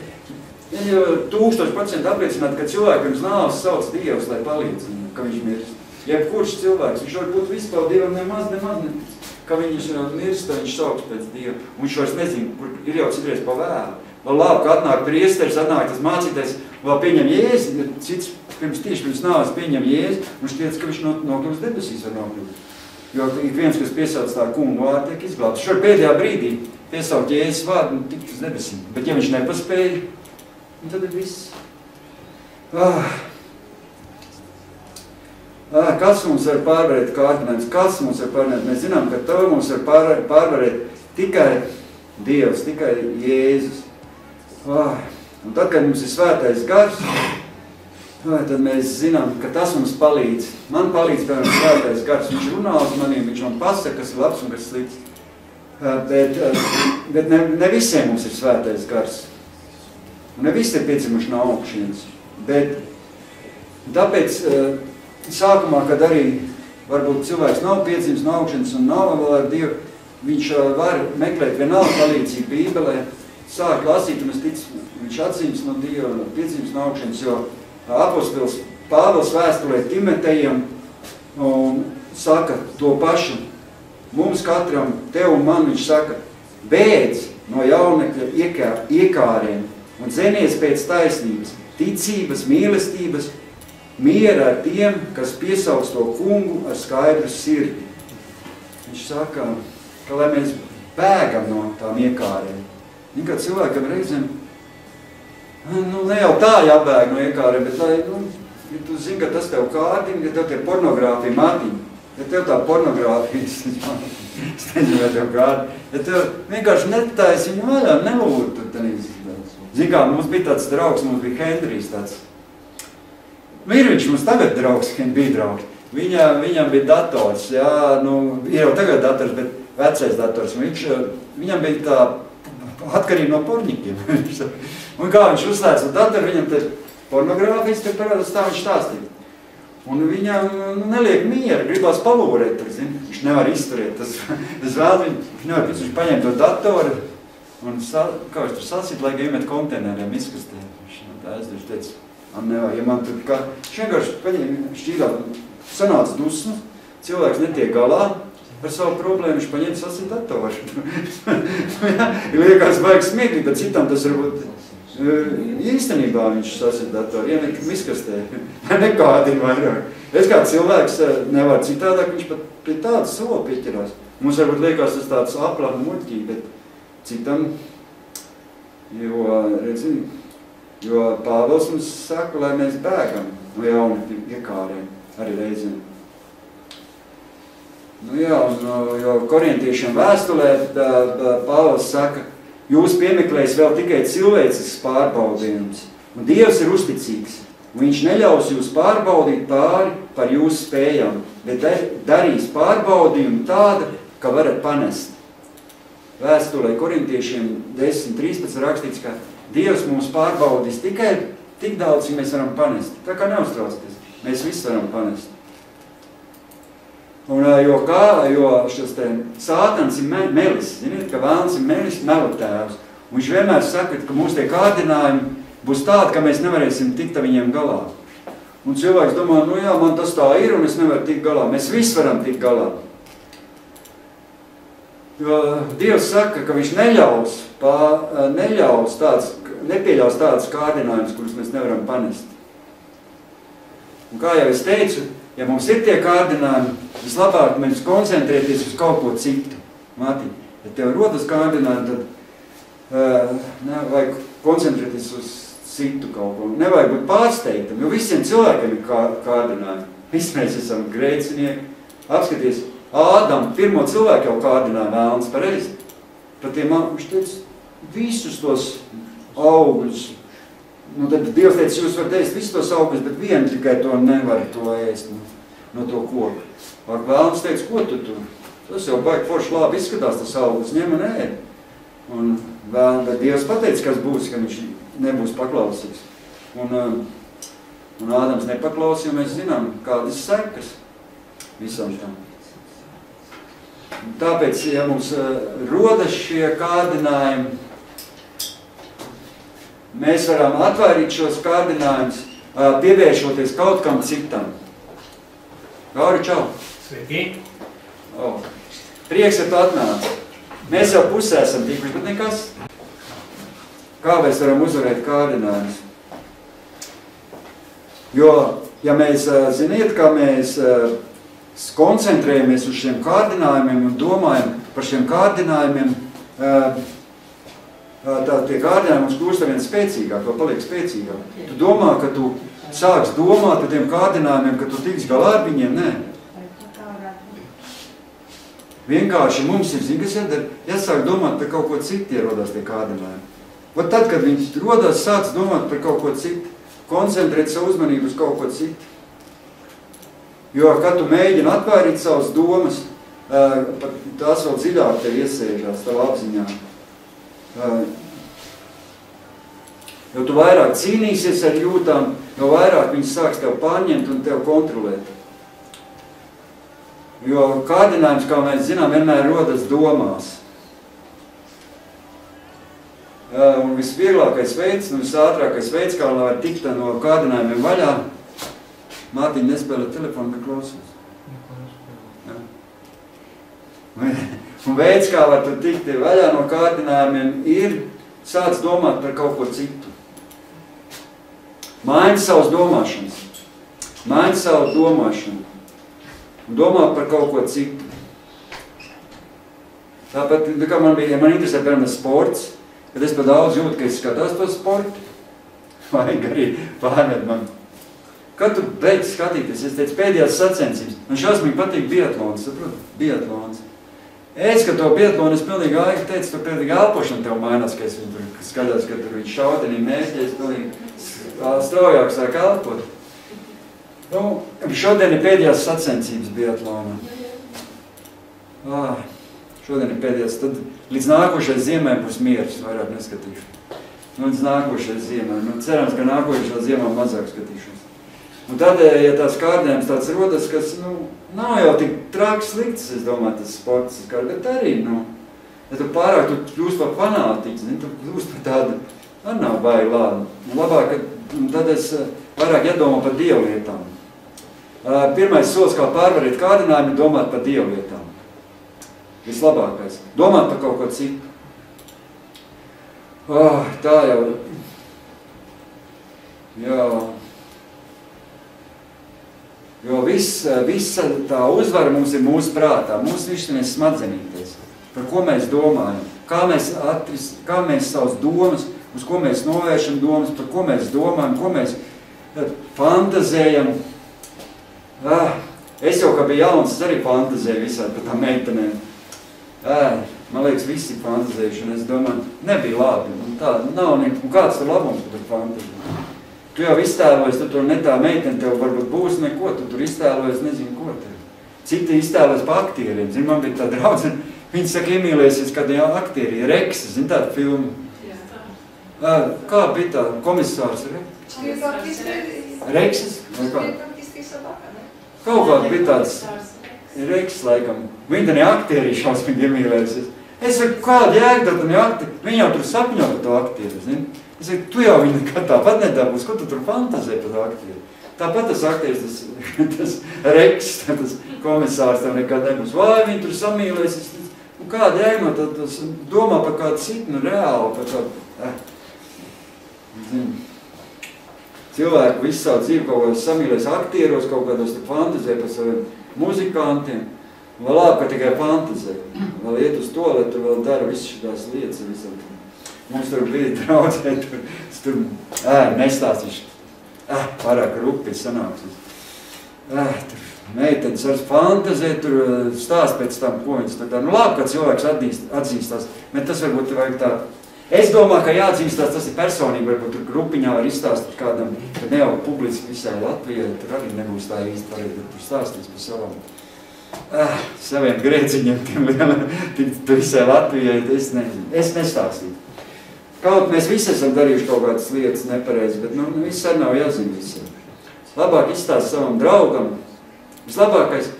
S1: 1000% apliecināt, ka cilvēki pirms nāves sauc Dievs, lai palīdz viņam, ka viņš mirst. Jebkurš cilvēks, viņš var būt vispār Dievam nemaz netic, ka viņš mirst, tad viņš sauc pēc Dieva. Un viņš vairs nezina, kur ir jau citreiz pa vēlu. Vēl labi, ka atnāk priesteris, atnāk tas mācītājs, vēl pieņem Jēzi, cits tieši pirms nāves pieņem Jēzi, un viņš tiec, ka viņš nokļūst debesīs var nokļūst. Jo ik viens, kas piesauc tā kungu vārdu, tiek izglābts. Šo pēdējā brīdī piesaukt Jēzus vārdu un tikt uz debesīm. Bet ja viņš nepaspēja, tad ir viss. Kas mums var pārvarēt kārdinājums? Kas mums var pārvarēt? Mēs zinām, ka to mums var pārvarēt tikai Dievs, tikai Jēzus. Un tad, kad mums ir svētais gars, tad mēs zinām, ka tas mums palīdz. Man palīdz, piemēram, svētais gars. Viņš runā uz maniem, viņš man pasaka, kas ir labs un kas slikts. Bet ne visiem mums ir svētais gars. Un ne visi ir piedzimuši no augšienes. Bet tāpēc sākumā, kad arī varbūt cilvēks nav piedzimis no augšienes un nav vēl ar Dievu, viņš var meklēt vienalga palīdzību Bībelē, sāk lasīt, un es ticu, viņš atzīmes no Dieva, piedzimis no augšienes, jo apostols Pāvils vēstulē Timotejam saka to pašu. Mums katram, tev un man, viņš saka, bēdz no jaunekļa iekāriem un dzenies pēc taisnības, ticības, mīlestības, miera ar tiem, kas piesauc to kungu ar skaidru sirdi. Viņš saka, ka lai mēs bēgam no tām iekāriem. Kā cilvēkam reizēm, ne jau tā jābēg no iekāriem, bet lai, ja tu zini, ka tas tev kārdina, ja tev tie pornogrāfija matiņa, ja tev tā pornogrāfija, es nezinu, vai tev kārdina, ja tev vienkārši netaisi viņu vaļā, nelūd, tad tenīs. Zini kā, mums bija tāds draugs, mums bija Hendrijs tāds. Ir viņš mums tagad draugs, bija draugs. Viņam bija dators, jā, ir jau tagad dators, bet vecais dators. Viņam bija tā atkarība no porņikiem. Un kā viņš uzslēdz uz datoru, viņam te pornogrāfijas te parādās, tā viņš stāstīja. Un viņam neliek miera, gribās palūrēt, zini. Viņš nevar izturēt, tas vēl viņš paņem to datoru un kā viņš tur sasīt, lai iemet konteineriem izkastē. Viņš tā aizdur, teica, Man nevajag, ja man tur kā... Vienkārši paņēma šķīrāt, sanāca dusmas, cilvēks netiek galā ar savu problēmu, viņš paņem sasit datoru. Liekas, vajag smieklīgi, bet citam tas varbūt īstenībā viņš sasit datoru, ienek miskastē, nekādina vairāk. Es kā cilvēks nevar citādāk, viņš pat pie tādu savu pieķerās. Mums varbūt liekas tas tāds aplama muļķī, bet citam, jo Pāvils mums saka, lai mēs bēgam no jauni iekāriem, arī reizēm. Nu jā, jo korintiešiem vēstulē Pāvils saka, jūs piemeklējat vēl tikai cilvēcisks pārbaudījums, un Dievs ir uzticīgs. Viņš neļaus jūs pārbaudīt pāri par jūsu spējām, bet darīs pārbaudījumu tādu, ka varat panest. Vēstulē korintiešiem 10.13 rakstīts, ka Dievs mums pārbaudīs tikai tik daudz, cik mēs varam panest. Tā kā neuztraucieties, mēs visi varam panest. Un, jo šis te sātans ir melis, ziniet, ka vēlns ir melis, melu tēvs. Un viņš vienmēr saka, ka mūsu tie kārdinājumi būs tādi, ka mēs nevarēsim tikt ar viņiem galā. Un cilvēks domā, nu jā, man tas tā ir un es nevaru tikt galā. Mēs visi varam tikt galā. Jo Dievs saka, ka viņš nepieļaus tādas kārdinājumus, kurus mēs nevaram panest. Un kā jau es teicu, ja mums ir tie kārdinājumi, vislabāk mēs koncentrēties uz kaut ko citu. Mati, ja tev rodas kārdinājumi, tad nevajag koncentrēties uz citu kaut ko. Nevajag būt pārsteigtam, jo visiem cilvēkiem ir kārdinājumi. Visi mēs esam grēcinieki. Apskaties, Ādam, pirmo cilvēku jau kārdināja vēlns pareizi. Pat tiem, viņš teica, visus tos augļus. Nu, tad Dievs teica, jūs varat ēst visus tos augļus, bet vienu tikai to nevar to ēst no to koku. Ak, vēlns teica, ko tu tur? Tas jau baigi forši labi izskatās, tas augļus ņem un ēd. Bet Dievs pateica, kas būs, ka viņš nebūs paklausīgs. Un Ādams nepaklausīja, jo mēs zinām, kādas sekas visam tam. Tāpēc, ja mums rodas šie kārdinājumi, mēs varam atvairīt šos kārdinājumus, pievēršoties kaut kam citam. Gauri, čau!
S2: Sveiki!
S1: Prieks, ka tu atnāci. Mēs jau pusē esam tikuši, bet nekas. Kā mēs varam uzvarēt kārdinājumus? Jo, ja mēs, ziniet, kā mēs koncentrējamies uz šiem kārdinājumiem un domājam par šiem kārdinājumiem, tie kārdinājumi mums kļūst arvien spēcīgāk, vēl paliek spēcīgāk. Tu domā, ka tu sāks domāt par tiem kārdinājumiem, ka tu tiks galā ar viņiem? Nē. Vienkārši mums ir, zini, kas jādara, jāsāk domāt par kaut ko citu, ierodās tie kārdinājumi. Vat tad, kad viņš rodās, sāc domāt par kaut ko citu, koncentrēt savu uzmanību uz kaut ko citu. Jo, kad tu mēģini atvairīt savas domas, tās vēl dziļāk tev iesēžās tavā apziņā. Jo tu vairāk cīnīsies ar jūtām, jo vairāk viņas sāks tev pārņemt un tev kontrolēt. Jo kārdinājums, kā mēs zinām, vienmēr rodas domās. Un visvieglākais veids, visātrākais veids, kā lai var tikt no kārdinājumiem vaļā, Mārtiņa nespēlē telefonu, bet klausās. Ja. Un veids, kā var tu tikt vaļā no kārdinājumiem, ir sāc domāt par kaut ko citu. Maini savas domāšanas. Maini savu domāšanu. Un domā par kaut ko citu. Tāpat, kā man interesē, piemēram, sports, kad es pa daudz jūtu, ka es skatās to sportu, vajag arī pārmet man. Kad tu beidz skatīties, es teicu, pēdējās sacensības, man šausmīgi patīk biatlons, saprot? Biatlons. Es, ka to biatlonu, es pilnīgi teicu, to pilnīgi elpošana tev mainās, ka es viņu skaļās, ka tur viņš šaudenī mēģēs, pilnīgi straujāk sāk elpot. Nu, šodien ir pēdējās sacensības biatlona. Šodien ir pēdējās, tad līdz nākošais ziemai būs miers, vairāk neskatīšu. Nu, līdz nākošais ziemai, cerams, ka nākošais ziemā mazāk skatīšos. Un tad, ja tās kārdinājums tāds rodas, kas, nav jau tik traks slikts, es domāju, tas sports, bet arī, ja tu pārāk, tu kļūst par fanātiķi, tu kļūst par tādu, nav baigi labi. Labāk, tad es vairāk jādomā par dievlietām. Pirmais solis, kā pārvarēt kārdinājumu, ir domāt par dievlietām. Vislabākais. Domāt par kaut ko citu. Tā jau. Jā. Jo visa tā uzvara mums ir mūsu prātā, mūsu višķimies smadzenīties. Par ko mēs domājam, kā mēs savas domas, uz ko mēs novēršam domas, par ko mēs domājam, ko mēs fantazējam. Es jau, kā bija jauns, es arī fantazēju visādi par tām meitenēm. Man liekas, visi fantazējuši, un es domāju, nebija labi. Un tā, nav un kāds tur labums, ka tur fantazēju? Tu jau iztēlojies, tu tur ne tā meitene, tev varbūt būs neko, tu tur iztēlojies, nezinu, ko tev. Citi iztēlojas pa aktieriem. Zin, man bija tā draudzene, viņi saka, iemīlēsies kādiem aktieriem, Reksa, zin, tādu filmu. Kā bija tā komisārs Reksas? Kaut kā bija tāds Reksa, laikam. Viņi tā ne aktieri šausmīgi iemīlēsies. Es saku, kāda jēga tad ne aktieri? Viņi jau tur sapņo par to aktieri, zin. Es saku, tu jau viņu nekad tāpat nedabūs, ko tu tur fantazē par to aktieri? Tāpat tas aktieris, tas Reks, tas komisārs tev nekad nebūs. Vai viņi tur samīlēsies? Kāda jēga no tas domā par kādu citu, reāli, par kādu... Cilvēku visu savu dzīvi kaut kādos samīlēs aktieros, kaut kādos fantazē par saviem muzikantiem. Vēl labi, ka tikai fantazē. Vēl iet uz toaletu, vēl dara visu šitās lietas. Visam. Mums tur bija draudzē, tur nestāstīšu. Pārāk rupi sanāksmes. Tur meitenes ar fantazē, tur stāst pēc tam, ko viņas tur dara. Nu labi, ka cilvēks atzīstās, bet tas varbūt vajag tā. Es domāju, ka jāatzīstās, tas ir personīgi, varbūt tur grupiņā var izstāstīt kādam, kad ne jau publiski visai Latvijai, tur arī nebūs tā īsti varētu, bet tur stāstīs par saviem grēciņiem, tur visai Latvijai, es nezinu, es nestāstītu. Kaut mēs visi esam darījuši kaut kādas lietas nepareizi, bet viss arī nav jāzina visiem. Labāk izstāst savam draugam, vislabākais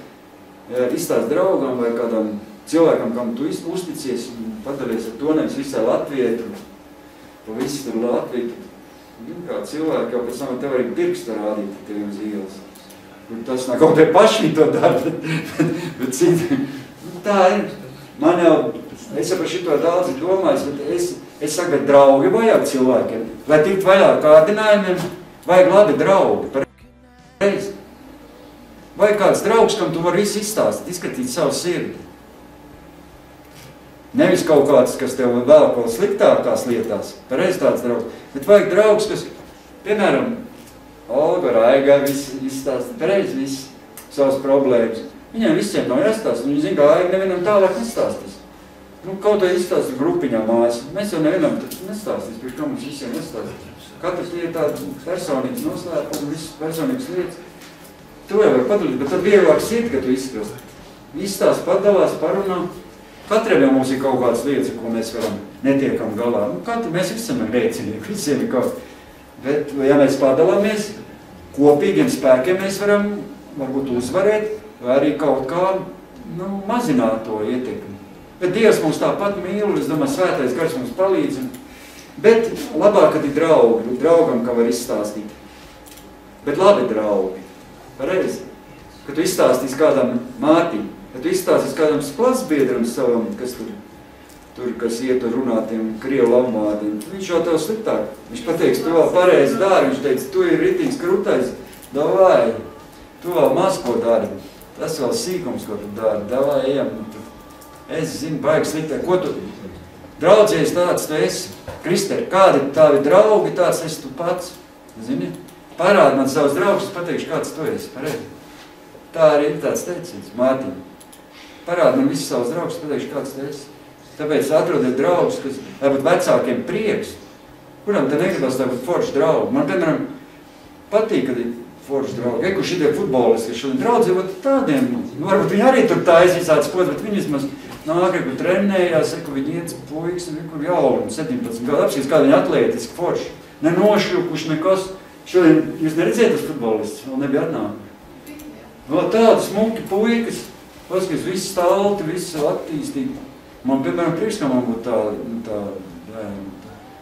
S1: izstāst draugam vai kādam cilvēkam, kam tu uzticies un padalies ar to, nevis visai Latvijai, pa visu tur Latviju, kā cilvēki jau pēc tam tev arī pirkstu rādīt tevi uz ielas. Tas nav kaut te paši to dara, bet citi. Tā ir. Man jau, es jau par šito daudz domāju, bet es saku, ka draugi vajag cilvēkiem. Lai tikt vaļā kārdinājumiem, vajag labi draugi. Pareizi. Vajag kāds draugs, kam tu vari visu izstāstīt, izskatīt savu sirdi. Nevis kaut kāds, kas tev vēl kaut sliktākās lietās, pareiz tāds draugs, bet vajag draugs, kas, piemēram, Olga Raigai viss izstāsta, pareiz viss savas problēmas. Viņiem visiem nav jāstāsta, viņi zina, ka Aiga nevienam tālāk nestāstīs. Kaut vai izstāsta grupiņā mājas, mēs jau nevienam nestāstīs, priekš kā mums visiem nestāstīs. Katrs ir tāda personības noslēpuma, visas personības lietas. Tu jau var padalīt, bet tad vieglāk siet, ka tu izstāst. Izstāst, padalās, parunā. Katram jau mums ir kaut kādas lietas, ko mēs varam netiekam galā. Mēs visam ir rēcinieki, visiem ir kaut. Bet, ja mēs padalāmies, kopīgiem spēkiem mēs varam varbūt uzvarēt, vai arī kaut kā mazināt to ietekmi. Bet Dievs mums tāpat mīl, es domāju, svētais gars mums palīdz. Bet labāk, kad ir draugi, draugam, kā var izstāstīt. Bet labi draugi, pareizi, ka tu izstāstīs kādam Mārtiņam. Kad tu izstāsties kādam klasbiedram savam, kas kas iet un runā tiem krievu labvārdiem, viņš jau tev sliktāk. Viņš pateiks, tu vēl pareizi dari, viņš teiks, tu ir ritīgs krutais, davai, tu vēl maz ko dari, tas vēl sīkums, ko tu dari, davai, ejam. Es zinu, baigi sliktāk, ko tu, draudzies tāds tu esi, Kristē, kādi tavi draugi, tāds esi tu pats, zini? Parādi man savus draugus, es pateikšu, kāds tu esi, pareizi. Tā arī ir tāds teicins, Mārtiņ. Parādi man visus savus draugus, pateikšu, kāds tu esi. Tāpēc atrodiet draugus, kas varbūt vecākiem prieks. Kuram te negribas tābūt forši draugi. Man, piemēram, patīk, kad ir forši draugi. Kur šitie futbolisti, kas šodien draugi, tādiem, varbūt viņi arī tur tā visādi spot, bet viņi vismaz nāk, kur trenējās, kur viņi iet puikas, kur jauni, 17 gadu apskatīs, kā viņi atlētiski forši. Nenošļukuši nekas. Šodien jūs neredzējat tas futbolists, vēl nebija atnāk. Vēl tādi smuki puikas, paskatīs, visu stalti, visu attīstīt. Man, piemēram, prieks, ka man būtu tā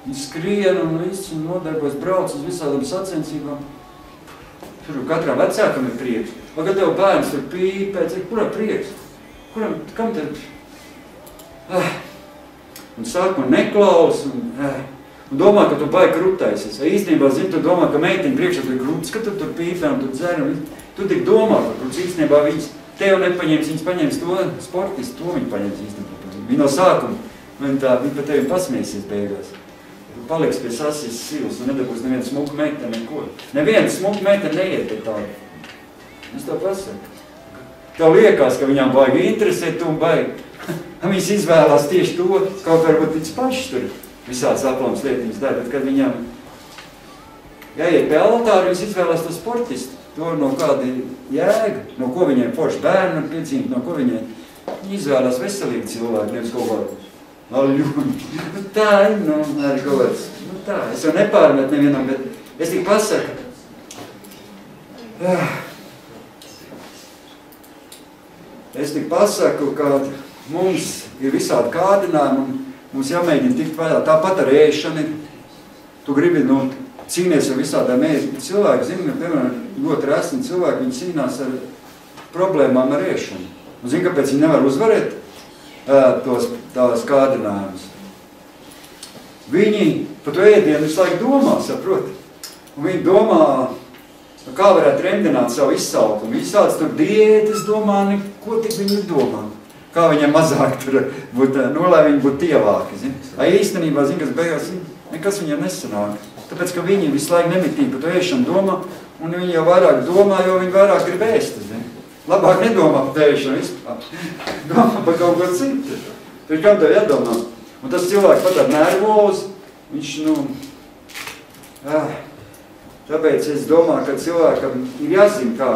S1: viņi skrien un viss, un nodarbojas, brauc uz visādām sacensībām. Tur katram vecākam ir prieks. Vai kad tev bērns tur pīpēc, kuram prieks? Kam tad? Un sāk un neklaus, un domā, ka tu baigi kruptaisies. Īstenībā, zini, tu domā, ka meitiņa priekšā tu ir kruptas, ka tu tur pīpē un tu dzer, un tu tik domā, ka kruptas īstenībā viņas tev nepaņems, viņas paņems to sportistu, to viņi paņems īstenībā. Viņi no sākuma, viņi pa tevi pasmiesies beigās. Tu paliks pie sasīs sils un nedabūs nevienu smuku meiteni neko. Nevienu smuku meiteni neiet pie tādu. Es tev pasaku. Tev liekas, ka viņām baigi interesē, tu un baigi. Viņas izvēlās tieši to, kaut varbūt viņas pašas tur visāds aplams lietiņas dara, bet kad viņām jāiet pie altāra, viņas izvēlās to sportistu. To no kāda jēga, no ko viņiem forši bērni un piedzīmt, no ko viņiem izvēlās veselīgi cilvēki, nevis kaut kādu ļuņi. Tā ir, arī kaut kāds, tā. Es jau nepārmet nevienam, bet es tik pasaku. Es tik pasaku, ka mums ir visādi kārdinājumi un mums jāmēģina tikt vaļā. Tāpat ar ēšanu. Tu gribi, cīnies ar visādām ēšanu. Cilvēki, zini, piemēram, ļoti resni cilvēki, viņi cīnās ar problēmām ar ēšanu. Un zini, kāpēc viņi nevar uzvarēt tās kārdinājumus? Viņi par to ēdienu visu laiku domā, saproti? Un viņi domā, kā varētu remdināt savu izsalkumu. Viņi sāc tur diētas domā, ko tik viņi domā. Kā viņam mazāk tur būtu, lai viņi būtu tievāki, zini? Īstenībā, zini, kas beigās, nekas viņam nesanāk. Tāpēc, ka viņi visu laiku nemitīgi par to ēšanu domā, un viņi jau vairāk domā, jo viņi vairāk grib ēst, zini? Labāk nedomā par ēšanu vispār. Domā par kaut ko citu. Tur kam tev jādomā? Un tas cilvēks pat ar nervozi, viņš, tāpēc es domāju, ka cilvēkam ir jāzina, kā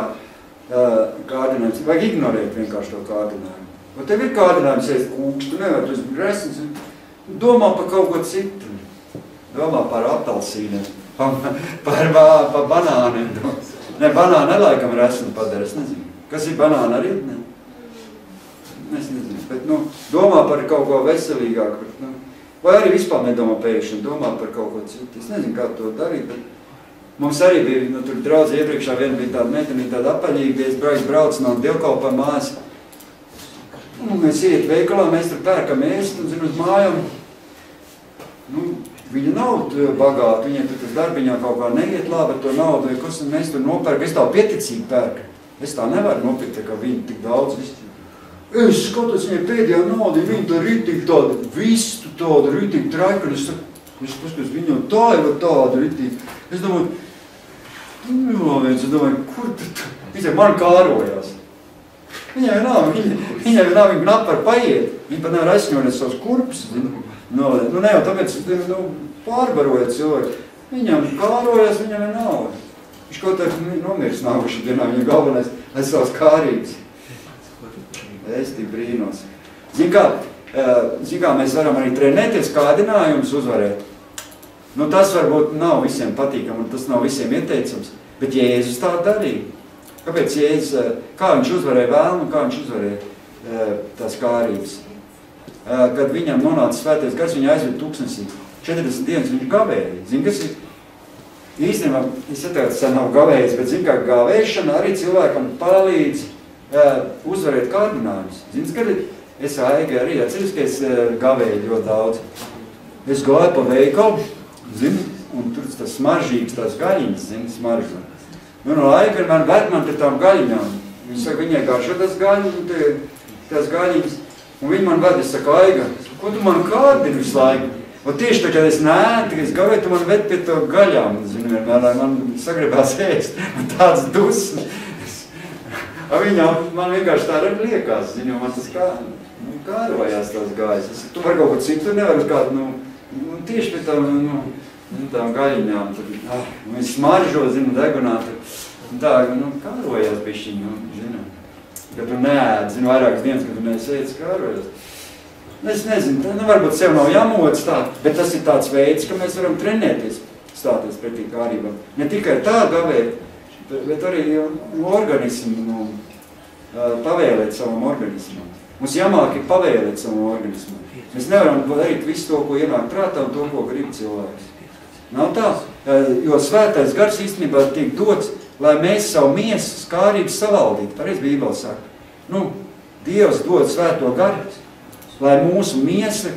S1: kārdinājums. Vajag ignorēt vienkārši to kārdinājumu. Un tev ir kārdinājums ēst kūks, tu nevar, tu esi resns, domā par kaut ko citu. Domā par apelsīniem, par banāniem. Ne, banāna nelaikam resni padara, es nezinu. Kas ir banāna arī? Ne. Es nezinu, bet, domā par kaut ko veselīgāku. Vai arī vispār nedomā pēkšņi, domā par kaut ko citu. Es nezinu, kā to darīt, bet mums arī bija, tur draudzi iepriekšā viena bija tāda meitene, tāda apaļīga, es braucu no dievkalpa mājas. Mēs iet veikalā, mēs tur pērkam ēst un, zinu, uz mājām. Viņa nav bagāta, viņai tur tas darbiņā kaut kā neiet labi ar to naudu, vai kas, un mēs tur nopērk, es tā pieticīgi pērku. Es tā nevaru nopirkt, ka viņa tik daudz visu. Es skatos viņai pēdējā naudu, viņa tā ritīgi tāda, vistu tāda ritīgi traika, un es paskatās, viņa jau tā ir tāda ritīgi. Es domāju, kur tu? Viņa man kārojās. Viņai nav, viņa knap var paiet. Viņa pat nevar aizņoties savus kurpus. Ne jau tāpēc pārbaroja cilvēki. Viņam kārojās, viņam ir nauda. Viņš kaut tā nomirs nākuši dienā, viņa galvenais aiz savas kārības. Es tik brīnos. Zin kā mēs varam arī trenēties kādinājumus uzvarēt. Tas varbūt nav visiem patīkam un tas nav visiem ieteicams, bet Jēzus tā darīja. Kāpēc Jēzus, kā viņš uzvarēja vēlmu un kā viņš uzvarēja tās kārības? Kad viņam nonāca svētais gars, viņa aizved tūkstnesī. 40 dienas viņš gavēja. Zini, kas ir? Īstenībā, es atceros, tas nav gavējis, bet zini, kā gavēšana arī cilvēkam palīdz uzvarēt kārdinājumus. Zini, kad es arī atceros, ka es gavēju ļoti daudz. Es gāju pa veikalu, zini, un tur tas smaržīgs, tās gaļiņas, zini, smaržo. No laika vienmēr ved man pie tām gaļiņām. Viņi saka, viņai garšo tās gaļiņas, un viņi man ved, es saku, Aiga, ko tu man kārdini visu laiku? Un tieši tā, kad es nēti, kad es gavēju, tu man ved pie to gaļām, zini, vienmēr, lai man sagribās ēst, un tāds dusmas. Man vienkārši tā arī liekas, zini, man tas kārojās tās gājas. Tu var kaut ko citu, tu nevar uz kādu, tieši pie tām gaļiņām, viņi smaržo, zinu, degunā, tā, kārojās bišķiņu, zinu, ka tu neēd, zinu, vairākas dienas, kad tu neesēdz, kārojās. Es nezinu, varbūt sev nav jāmoc tā, bet tas ir tāds veids, ka mēs varam trenēties, stāties pretī kārībām. Ne tikai tā gavēt, bet arī organismu, pavēlēt savam organismam. Mums jāmāk ir pavēlēt savam organismam. Mēs nevaram darīt visu to, ko ienāk prātā un to, ko grib cilvēks. Nav tā, jo svētais gars īstenībā tiek dots, lai mēs savu miesas kārības savaldītu. Pareiz Bībele saka. Dievs dod svēto garu, lai mūsu miesas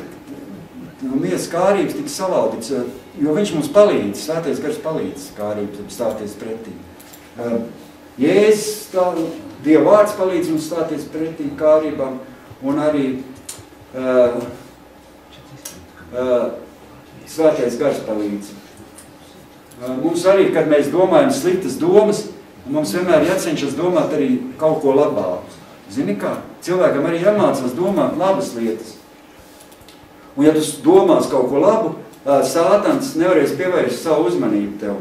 S1: kārības tik savaldīts, jo viņš mums palīdz, svētais gars palīdz kārības stāties pretī. Jēzus, Dieva vārds palīdz mums stāties pretī kārībām, un arī svētais gars palīdz. Mums arī, kad mēs domājam sliktas domas, mums vienmēr jācenšas domāt arī kaut ko labāku. Zini kā? Cilvēkam arī jāmācās domāt labas lietas. Un ja tu domās kaut ko labu, Sātans nevarēs pievērst savu uzmanību tev.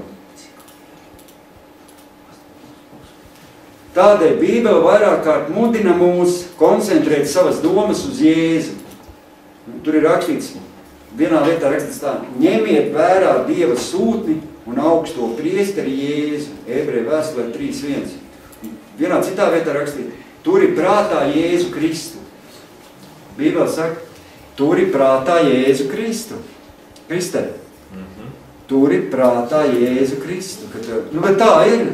S1: Tādēļ Bībele vairāk kārt mudina mūs koncentrēt savas domas uz Jēzu. Tur ir rakstīts, vienā vietā rakstīts tā, ņemiet vērā Dieva sūtni un augsto priesteri Jēzu, Ebreju vēstulē 3.1. Vienā citā vietā rakstīts, turi prātā Jēzu Kristu. Bībele saka, turi prātā Jēzu Kristu. Kristē. Turi prātā Jēzu Kristu. Bet tā ir,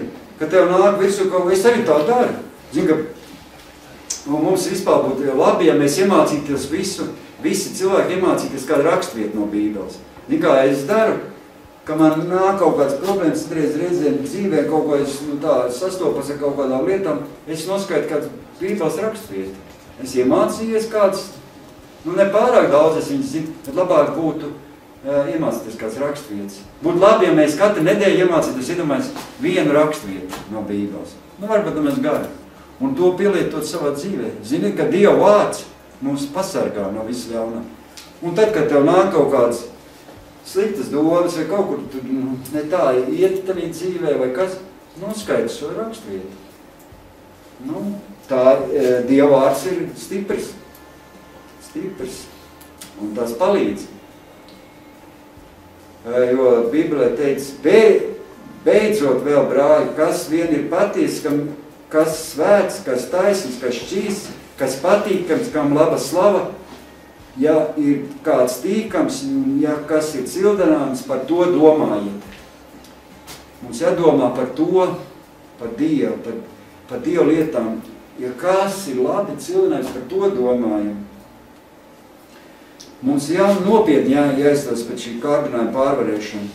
S1: ka tev nāk virsū kaut ko, es arī tā daru. Zinu, ka mums vispār būtu labi, ja mēs iemācītos visi cilvēki iemācīties kādu rakstvietu no Bībeles. Zinu, kā es daru, ka man nāk kaut kāds problēmas, reizēm dzīvē kaut ko es sastopas ar kaut kādām lietām, es noskaitu kādu Bībeles rakstvietu. Es iemācījies kāds, nepārāk daudz es viņus zinu, bet labāk būtu iemācīties kāds rakstvietas. Būtu labi, ja mēs katru nedēļu iemācītos, iedomājas vienu rakstvietu no Bībeles. Varbūt mēs gari. Un to pielietot savā dzīvē. Zini, ka Dieva vārds mums pasargā no visu ļaunā. Un tad, kad tev nāk kaut kāds sliktas domas vai kaut kur tur ne tā iet tavī dzīvē vai kas, skaidri šo rakstvietu. Tā Dieva vārds ir stiprs. Un tas palīdz. Jo Bībelē teica, beidzot vēl brāļi, kas vien ir patiesi, kas svēts, kas taisns, kas šķīsts, kas patīkams, kam laba slava, ja ir kāds tīkams, ja kas ir cildenāms, par to domājiet. Mums jādomā par to, par Dievu, par Dievu lietām. Ja kas ir labi cildenājums, par to domājam. Mums nopietni jāizstāsta pēc šī kārdinājuma pārvarēšana.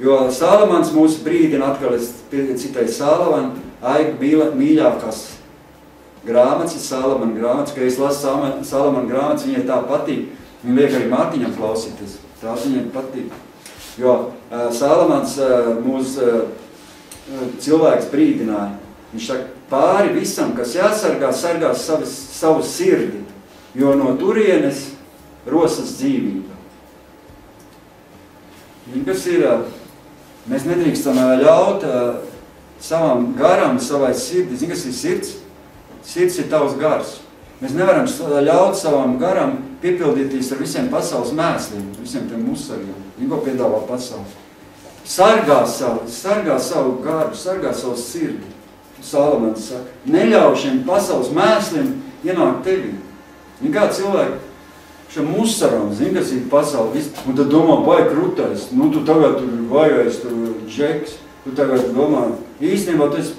S1: Jo Salamans mūsu brīdina atkal, es citēju Salamanu, Aiga mīļākās grāmatas, ir Salamana grāmatas, ka es lasu Salamana grāmatas, viņai tā patīk. Viņa liek arī Mārtiņam klausīties, tā viņai patīk. Jo Salamans mūsu cilvēks brīdināja. Viņš saka, pāri visam, kas jāsargā, sargās savu sirdi. Jo no turienes rosas dzīvība. Kas ir, mēs nedrīkstam ļaut savam garam, savai sirdi. Zini, kas ir sirds? Sirds ir tavs gars. Mēs nevaram ļaut savam garam piepildīties ar visiem pasaules mēsliem, visiem tiem musariem. Zini, ko piedāvā pasauli? Sargā savu garu, sargā savu sirdi. Salamans saka, neļauj šiem pasaules mēsliem ienākt tevī. Kā cilvēki šiem musaram, zini, kas ir pasauli, un tad domā, vai krutais, tu tagad tur vajais, tur džeks, tu tagad domā, īstenībā tas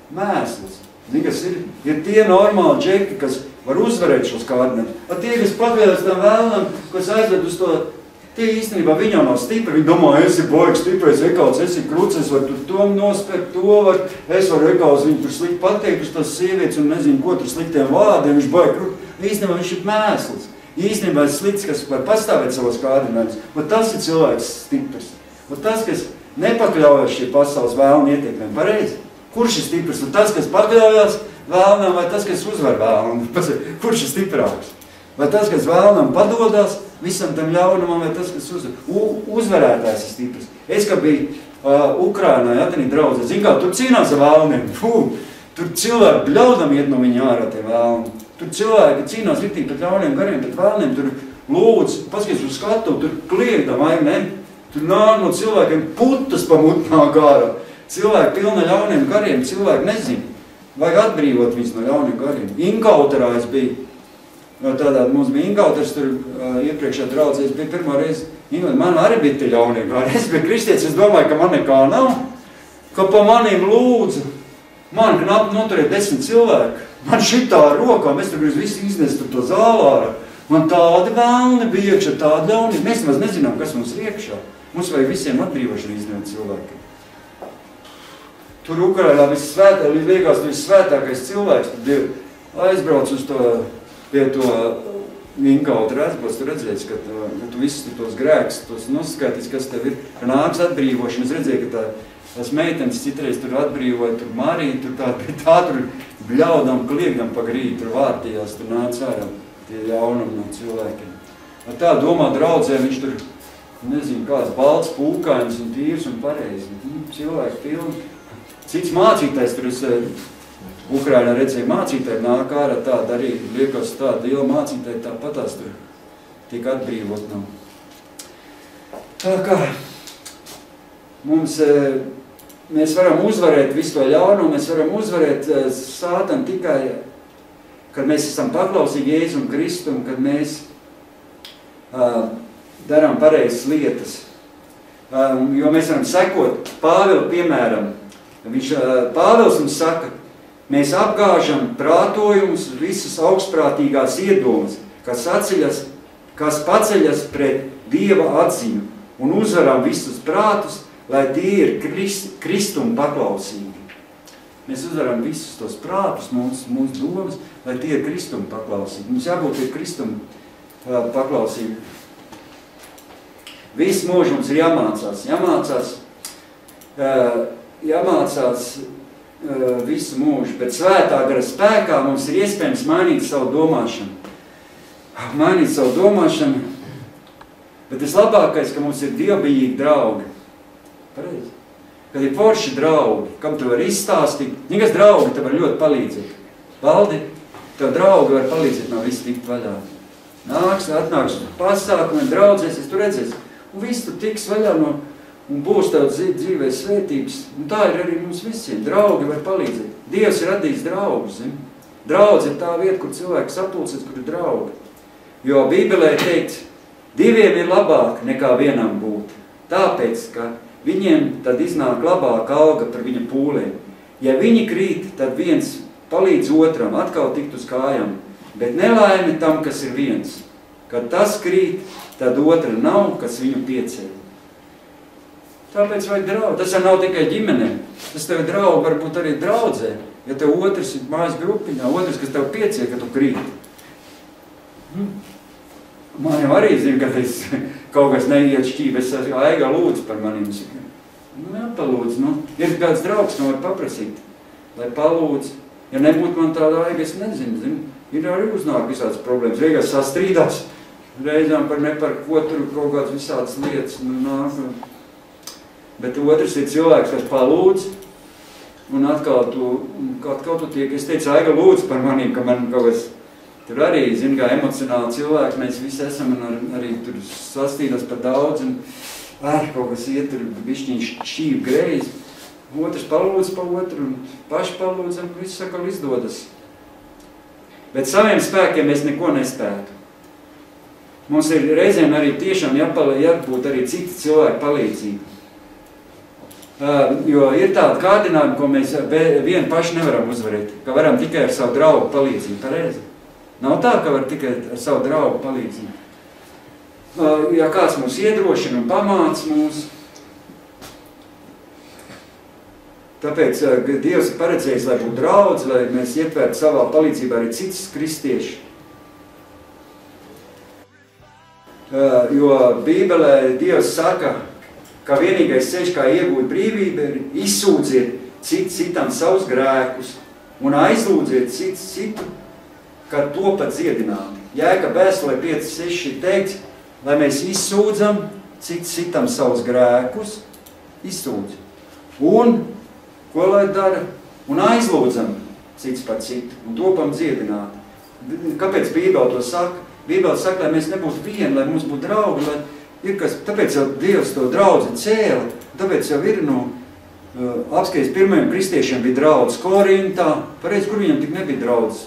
S1: mēsls. Zini, kas ir tie normāli džeki, kas var uzvarēt šos kārdinēm. Tie, kas pakļaujas tam vēlam, kas aizved uz to, tie īstenībā viņam nav stipri. Viņi domā, esi baigs stiprais, ekauts, esi kruts, es varu to nospērt, es varu ekauts viņu tur slikti pateikt uz tās sievietes un nezinu, ko tur sliktiem vārdiem, viņš baigi krut. Īstenībā viņš ir mēsls. Īstenībā ir slikts, kas var pastāvēt savos kārdinājumus. Tas ir cilvēks stiprs. Tas, kas nepakļaujas šī pasaules vēlna ietekmēm, pareizi. Kurš ir stiprs? Tas, kas pakļaujas vēlnām, vai tas, kas uzvar vēlnām? Kurš ir stiprāks? Vai tas, kas vēlnām padodās visam tam ļaunumam, vai tas, kas uzvarētājs ir stiprs? Es, kad biju Ukrainā, Atenī draudzē, zinu kā, tur cīnās ar vēlniem. Tur cilvēki bļaudam iet no viņa ārā tie vēlni. Tur cilvēki cīnās riktīgi pret ļauniem gariem, pret vēlniem, tur lūdz, paskaties uz skatu, tur kliegdam, tur nāk no cilvēkiem putas pamutnāk ārā. Cilvēki pilna ļauniem gariem, cilvēki nezin. Vajag atbrīvot viņus no ļauniem gariem. Inkauterā es biju, mums bija inkauters, tur iepriekšā draudzē, es biju pirmo reizi, man arī bija tie ļaunie gari. Es biju kristietis, es domāju, ka man nekā nav. ka pa manīm lūdzu, man knapi noturēt 10 cilvēku, man šitā ar rokām, es tur visu iznestu to zālāra, man tādi vēlni bija iekšā, tādi ļauni, mēs nemaz nezinām, kas mums ir iekšā. Mums vajag visiem atbrīvošanu izņemt cilvēkiem. Tur Ukrainā liekas vissvētākais cilvēks, tad aizbrauc uz to, pie to Inkauta rezbots, tu redzēsi, ka tu visus tos grēkus, tos noskaitīsi, kas tev ir, ka nāks atbrīvošana. Es redzēju, ka tās meitenes citreiz tur atbrīvoja, tur Marija, tur tā tur bļaudam, kliegdam pa grīdu, tur vārtījās, tur nāca ārā tie jaunumi no cilvēkiem. Ar tā domā draudzē, viņš tur, nezinu, kāds balts, pūkains un tīrs un pareizi. Cilvēki pilni. Cits mācītājs tur es Ukrainā redzēju mācītāji nāk ārā tāda arī, liekas tāda liela mācītāji tāpatās tur tiek atbrīvot nav. Tā kā mums, mēs varam uzvarēt visu to ļauno, mēs varam uzvarēt Sātanu tikai, kad mēs esam paklausīgi Jēzum Kristum, kad mēs darām pareizas lietas. Jo mēs varam sekot Pāvila piemēram. Pāvils mums saka, mēs apgāžam prātojumus, visas augstprātīgās iedomas, kas paceļas pret Dieva atziņu un uzvaram visus prātus, lai tie ir Kristum paklausīgi. Mēs uzvaram visus tos prātus, mūsu domas, lai tie ir Kristum paklausīgi. Mums jābūt ir Kristum paklausīgi. Viss mūžs mums ir jāmācās visu mūžu, bet svētā gara spēkā mums ir iespējams mainīt savu domāšanu. Bet tas labākais, ka mums ir dievbijīgi draugi. Pareizi. Kad ir forši draugi, kam tu var izstāstīt, nekas draugi tev var ļoti palīdzēt. Valdi, tev draugi var palīdzēt no visu tikt vaļā. Atnāks pasākumi, draudzēsies, tu redzēsi, un viss tu tiks vaļā no, un būs tev dzīvē svētības. Un tā ir arī mums visiem. Draugi var palīdzēt. Dievs ir radījis draugus. Draudz ir tā vieta, kur cilvēki sapulcies, kur ir draugi. Jo Bībelē teikts, 2 ir labāk nekā vienam būt. Tāpēc, ka viņiem tad iznāk labāka alga par viņa pūlēm. Ja viņi krīt, tad viens palīdz otram atkal tikt uz kājām. Bet nelaime tam, kas ir viens. Kad tas krīt, tad otra nav, kas viņu pieceļ. Tāpēc vajag draugi. Tas jau nav tikai ģimenē. Tas tev draugi varbūt arī draudzē. Ja tev otrs ir mājas grupiņā, otrs, kas tev pieciļ, ka tu krīt. Man jau arī zina, ka es kaut kas neiet šķīvi. Es Aiga lūdzu par maniem. Jāpalūdzu. Ir kāds draugs, no var paprasīt. Lai palūdzu. Ja nebūtu man tāda Aiga, es nezinu. Ir arī uznāk visādas problēmas. Reizēs sastrīdās. Reizēm par ko tur kaut kādas visādas lietas. Bet otrs ir cilvēks, kas palūdz. Un atkal tu tiek. Es teicu, Aiga lūdzu par maniem, ka man kaut kas. Tur arī, zin, kā emocionāli cilvēki, mēs visi esam un arī tur sastīdās par daudz un kaut kas iet tur bišķiņš šķīv greizi. Otrs palūdz pa otru un paši palūdz un viss sakal izdodas. Bet saviem spēkiem mēs neko nespētu. Mums ir reizēm arī tiešām jābūt arī citi cilvēki palīdzību. Jo ir tāda kārdinājuma, ko mēs vien paši nevaram uzvarēt, ka varam tikai ar savu draugu palīdzību. Pareizi? Nav tā, ka var tikai ar savu draugu palīdzību. Ja kāds mūs iedrošina un pamāca mūs, tāpēc Dievs ir paredzējis, lai būtu draudz, lai mēs ietvērtu savā palīdzībā arī citus kristieši. Jo Bībelē Dievs saka, ka vienīgais ceļš, kā iegūt brīvību, ir izsūdziet citam savus grēkus un aizlūdziet citu, kad to pat dziedināti. Jēkab vēstulē 5.6 ir teikts, lai mēs izsūdzam citam savus grēkus, izsūdz. Un, ko lai dara? Un aizlūdzam cits par citu, un topam dziedināti. Kāpēc Bībele to saka? Bībele saka, lai mēs nebūtu vieni, lai mums būtu draugi, lai ir kas, tāpēc jau Dievs to draudzi cēla, tāpēc jau ir apskaties pirmajiem kristiešiem bija draudz Korintā, pareiz, kur viņam tik nebija draudz.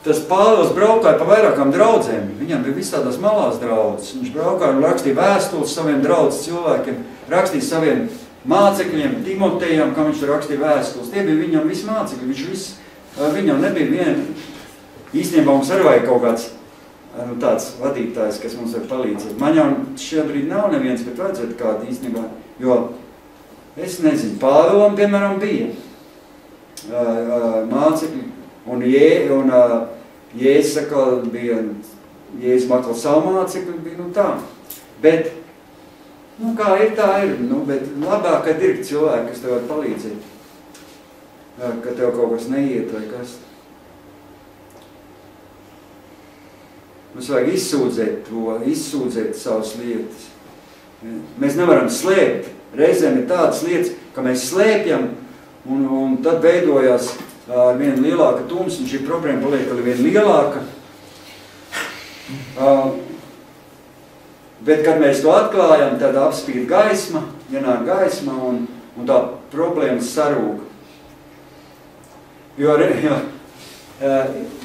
S1: Tas Pāvils braukāja pa vairākām draudzēm, viņam bija visādās malās draudzes, viņš braukāja un rakstīja vēstules saviem draudzes cilvēkiem, rakstīja saviem mācekļiem, Timotejam, kam viņš tur rakstīja vēstules. Tie bija viņam visi mācekļi. Viņam nebija viena. Īstenībā mums arī vajag kaut kāds tāds vadītājs, kas mums var palīdzēt. Man jau šobrīd nav neviens, bet vajadzētu kādu īstenībā. Jo es nezinu, Pāvēlam, piemēram, bija mācekļi. Un Jēzus saka, bija Jēzus makla savu mācekļi, bija tā. Bet, kā ir, tā ir. Bet labāk, kad ir cilvēki, kas tev var palīdzēt. Ka tev kaut kas neiet vai kas. Mums vajag izsūdzēt savas lietas. Mēs nevaram slēpt. Reizēm ir tādas lietas, ka mēs slēpjam, un tad veidojās ar viena lielāka tums, un šī problēma paliek ar viena lielāka. Bet, kad mēs to atklājam, tad apspīd gaisma, ienāk gaisma, un tā problēma sarūk.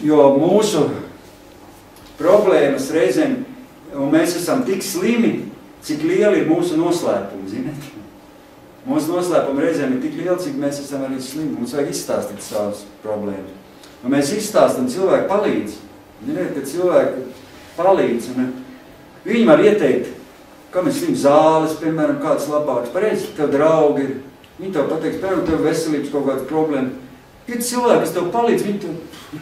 S1: Jo mūsu problēmas reizēm, un mēs esam tik slimi, cik lieli ir mūsu noslēpumi, ziniet? Mūsu noslēpumi reizēm ir tik lieli, cik mēs esam arī slimi. Mums vajag izstāstīt savas problēmas. Un mēs izstāstam, cilvēki palīdz. Ziniet, ka cilvēki palīdz. Viņi var ieteikt, kam ir slim zāles, piemēram, kāds labāks. Pareizi, tev draugi ir. Viņi tev pateiks, piemēram, tev veselības kaut kāda problēma. Ir cilvēki, kas tev palīdz,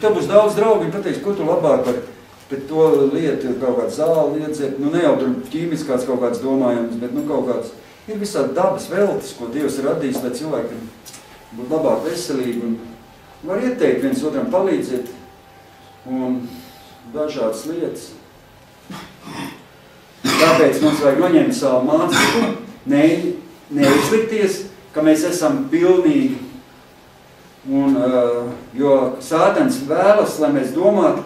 S1: tev būs daudz draugi, viņi pateiks, ko tu labāk var. Bet to lietu ir kaut kāds zāli iedzēt. Ne jau tur ķīmiskās kaut kāds domājams, bet kaut kāds. Ir visādi dabas veltes, ko Dievs ir radījis, lai cilvēkiem būtu labāk veselīgi. Un var ieteikt viens otram palīdzēt un dažādas lietas. Tāpēc mums vajag noņemt savu mācību, neizlikties, ka mēs esam pilnīgi. Jo Sātans vēlas, lai mēs domātu,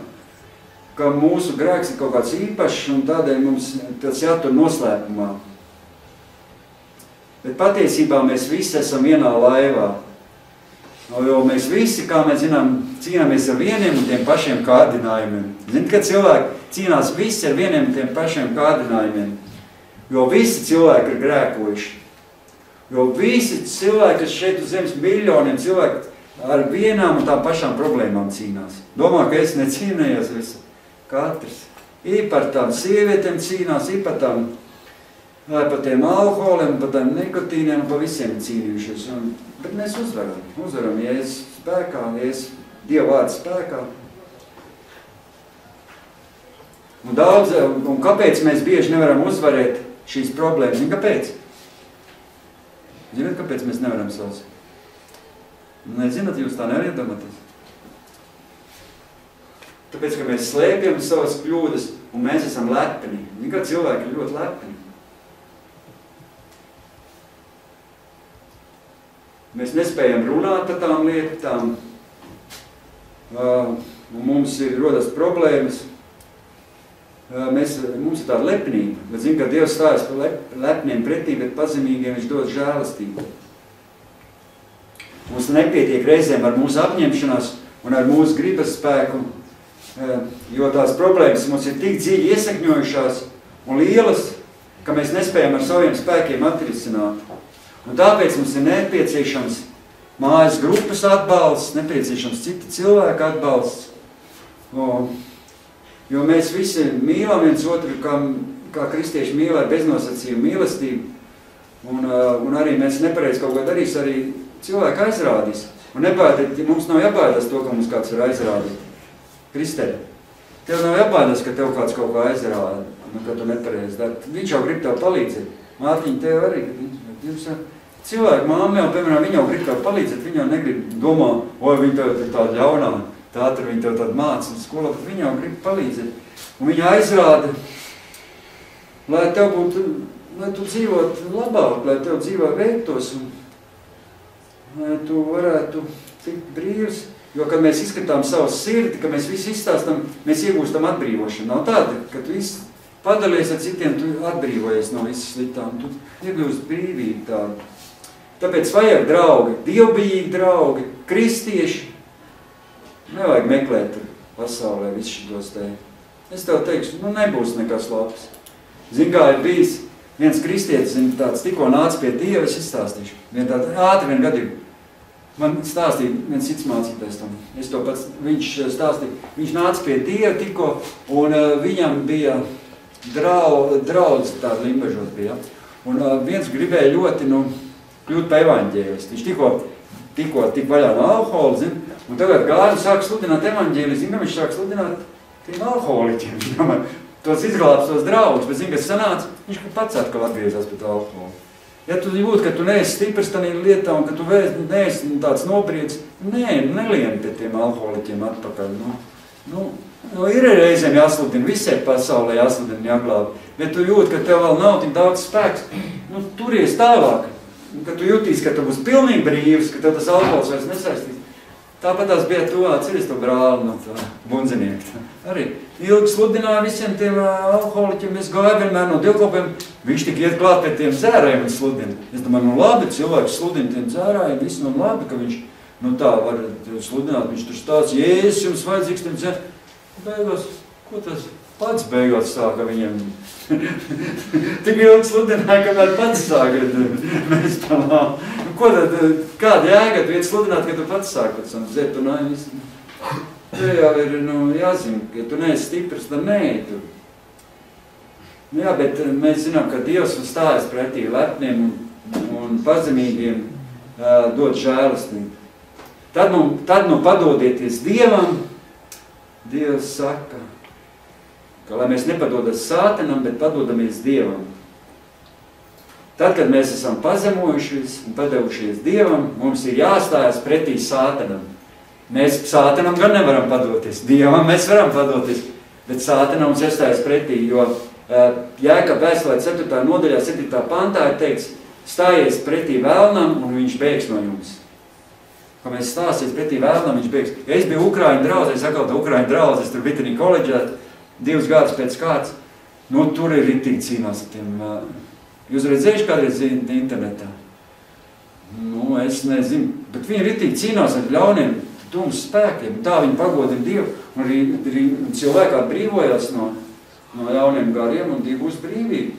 S1: ka mūsu grēks ir kaut kāds īpašs un tādēļ mums tas jātur noslēpumā. Bet patiesībā mēs visi esam vienā laivā. Jo mēs visi, kā mēs zinām, cīnāmies ar vieniem un tiem pašiem kārdinājumiem. Ziniet, ka cilvēki cīnās visi ar vieniem un tiem pašiem kārdinājumiem. Jo visi cilvēki ir grēkojuši. Jo visi cilvēki, kas šeit uz zemes miljoniem cilvēki ar vienām un tām pašām problēmām cīnās. Domā, ka es necīnējos visu. Katrs. I par tām sievietēm cīnās, i par tām par tiem alkoholiem, par tiem nikotīniem, par visiem cīnījušies. Bet mēs uzvaram Jēzus spēkā, Jēzus Dieva vārda spēkā. Un kāpēc mēs bieži nevaram uzvarēt šīs problēmas? Zini, kāpēc? Zināt, kāpēc mēs nevaram savas? Nezināt, jūs tā nevar iedomāties. Tāpēc, ka mēs slēpjam savas kļūdas, un mēs esam lepni. Zini, kā cilvēki ir ļoti lepni. Mēs nespējam runāt par tām lietām, un mums rodas problēmas. Mums ir tāda lepnība, bet zinu, ka Dievs stājas par lepniem pretī, bet pazemīgiem viņš dod žēlastību. Mums nepietiek reizēm ar mūsu apņemšanās un ar mūsu gribas spēku, jo tās problēmas mums ir tik dziļi iesakņojušās un lielas, ka mēs nespējam ar saviem spēkiem atrisināt. Un tāpēc mums ir nepieciešams mājas grupas atbalsts, nepieciešams cita cilvēka atbalsts. Jo mēs visi mīlam viens otru, kā kristieši mīl ar beznosacījumu mīlestību. Un arī mēs nepareiz kaut ko darīs, arī cilvēki aizrādīs. Un mums nav jābaidās to, ka mums kāds var aizrādīt. Kristē, tev nav jābaidās, ka tev kāds kaut ko aizrāda, ka tu nepareiz dari. Viņš jau grib tev palīdzēt. Mārtiņ, tev arī. Cilvēki, māma jau, piemēram, viņi jau grib tev palīdzēt, viņi jau negrib domā, viņi tev ir tāda ļaunā, tātad viņi tev tāda māca un skolā, bet viņi jau grib palīdzēt. Un viņi aizrāda, lai tev būtu, lai tu dzīvot labāk, lai tev dzīvā veiktos un lai tu varētu tikt brīvs. Jo, kad mēs izskatām savu sirdi, kad mēs visi izstāstam, mēs iegūstam atbrīvošanu. Nav tāda, ka tu viss padalies ar citiem, tu atbrīvojies no visas sliktām, tu iegūst brīvību tādu. Tāpēc vajag draugi, dievbijīgi draugi, kristieši. Nevajag meklēt pasaulē visu šitos te. Es tev teikšu, nebūs nekas labs. Zini, kā ir bijis, Viens kristietis, tāds tikko nāca pie Dieva, es izstāstīšu. Vien gadījumu. Man stāstīja viens cits mācītājs tam. Es to pats, viņš stāstīja. Viņš nāca pie Dieva tikko, un viņam bija draudz tāda limbažot bija. Un viens gribēja ļoti, kļūt pa evaņģēlis. Viņš tikko tik vaļā no alkohola, zin, un tagad gāju sāk sludināt evaņģēlis, zin, ka viņš sāk sludināt tiem alkoholiķiem. Tos izglābs tos draugus, bet zin, kas sanāca, viņš pats atkal atgriezās pie tā alkohola. Ja tu jūt, ka tu neesi stiprs tādā lietā un ka tu neesi tāds nobriedz, nelieni pie tiem alkoholiķiem atpakaļ. Ir reizēm jāsludina, visai pasaulē jāsludina, jāglāb. Bet tu jūt, ka tev vēl nav tik daudz spēks, turies tālāk. Kad tu jūtīs, ka tu būs pilnīgi brīvs, ka tev tas alkohols vairs nesaistīs. Tāpat tās bija atceries to brāli no tā bundzinieka. Arī ilgi sludināja visiem tiem alkoholiķiem, es gāju vienmēr no dievkalpiem, viņš tik iet klāt pie tiem dzērājiem un sludina. Es domāju, labi, cilvēks sludina tiem dzērājiem, viss labi, ka viņš, tā var sludināt, viņš tur stāsts, Jēzus jums vajadzīgs tiem dzērājiem. Beigās, ko tas pats beigās sāka viņiem? Tik ilgi sludināja, kamēr pats sāka. Mēs tā nav. Ko tad, kāda jēga tu iet sludināt, ka tu pats sāki pēc tam dzert? Tu neesi. Te jau ir, jāzina, ka tu neesi stiprs, tad neej tu. Jā, bet mēs zinām, ka Dievs stājas pretī lepniem un pazemīgiem dod žēlastību. Tad padodieties Dievam, Dievs saka, ka lai mēs nepadodas Sātanam, bet padodamies Dievam. Tad, kad mēs esam pazemojušies un padevušies Dievam, mums ir jāstājas pretī Sātanam. Mēs Sātanam gan nevaram padoties, Dievam mēs varam padoties, bet Sātanam mums jāstājas pretī, jo Jēkab vēstulē 4. nodaļā 7. pantā ir teikts, stājies pretī vēlnam un viņš bēgs no jums. Ka mēs stāsies pretī vēlnam, viņš bēgs. Ja es biju Ukraiņu draudzē, es atkal to Ukraiņu draudzē, es tur Bitinī koledžā, 2 gadus pēc kāds, tur ir ritīgi cīnās ar tiem. Jūs redzējuši kādreiz internetā? Es nezinu, bet viņi ritīgi cīnās ar ļauniem tums spēkiem. Tā viņi pagodina Dievu, un arī cilvēkā brīvojās no ļauniem gariem, un Dievu būs brīvība.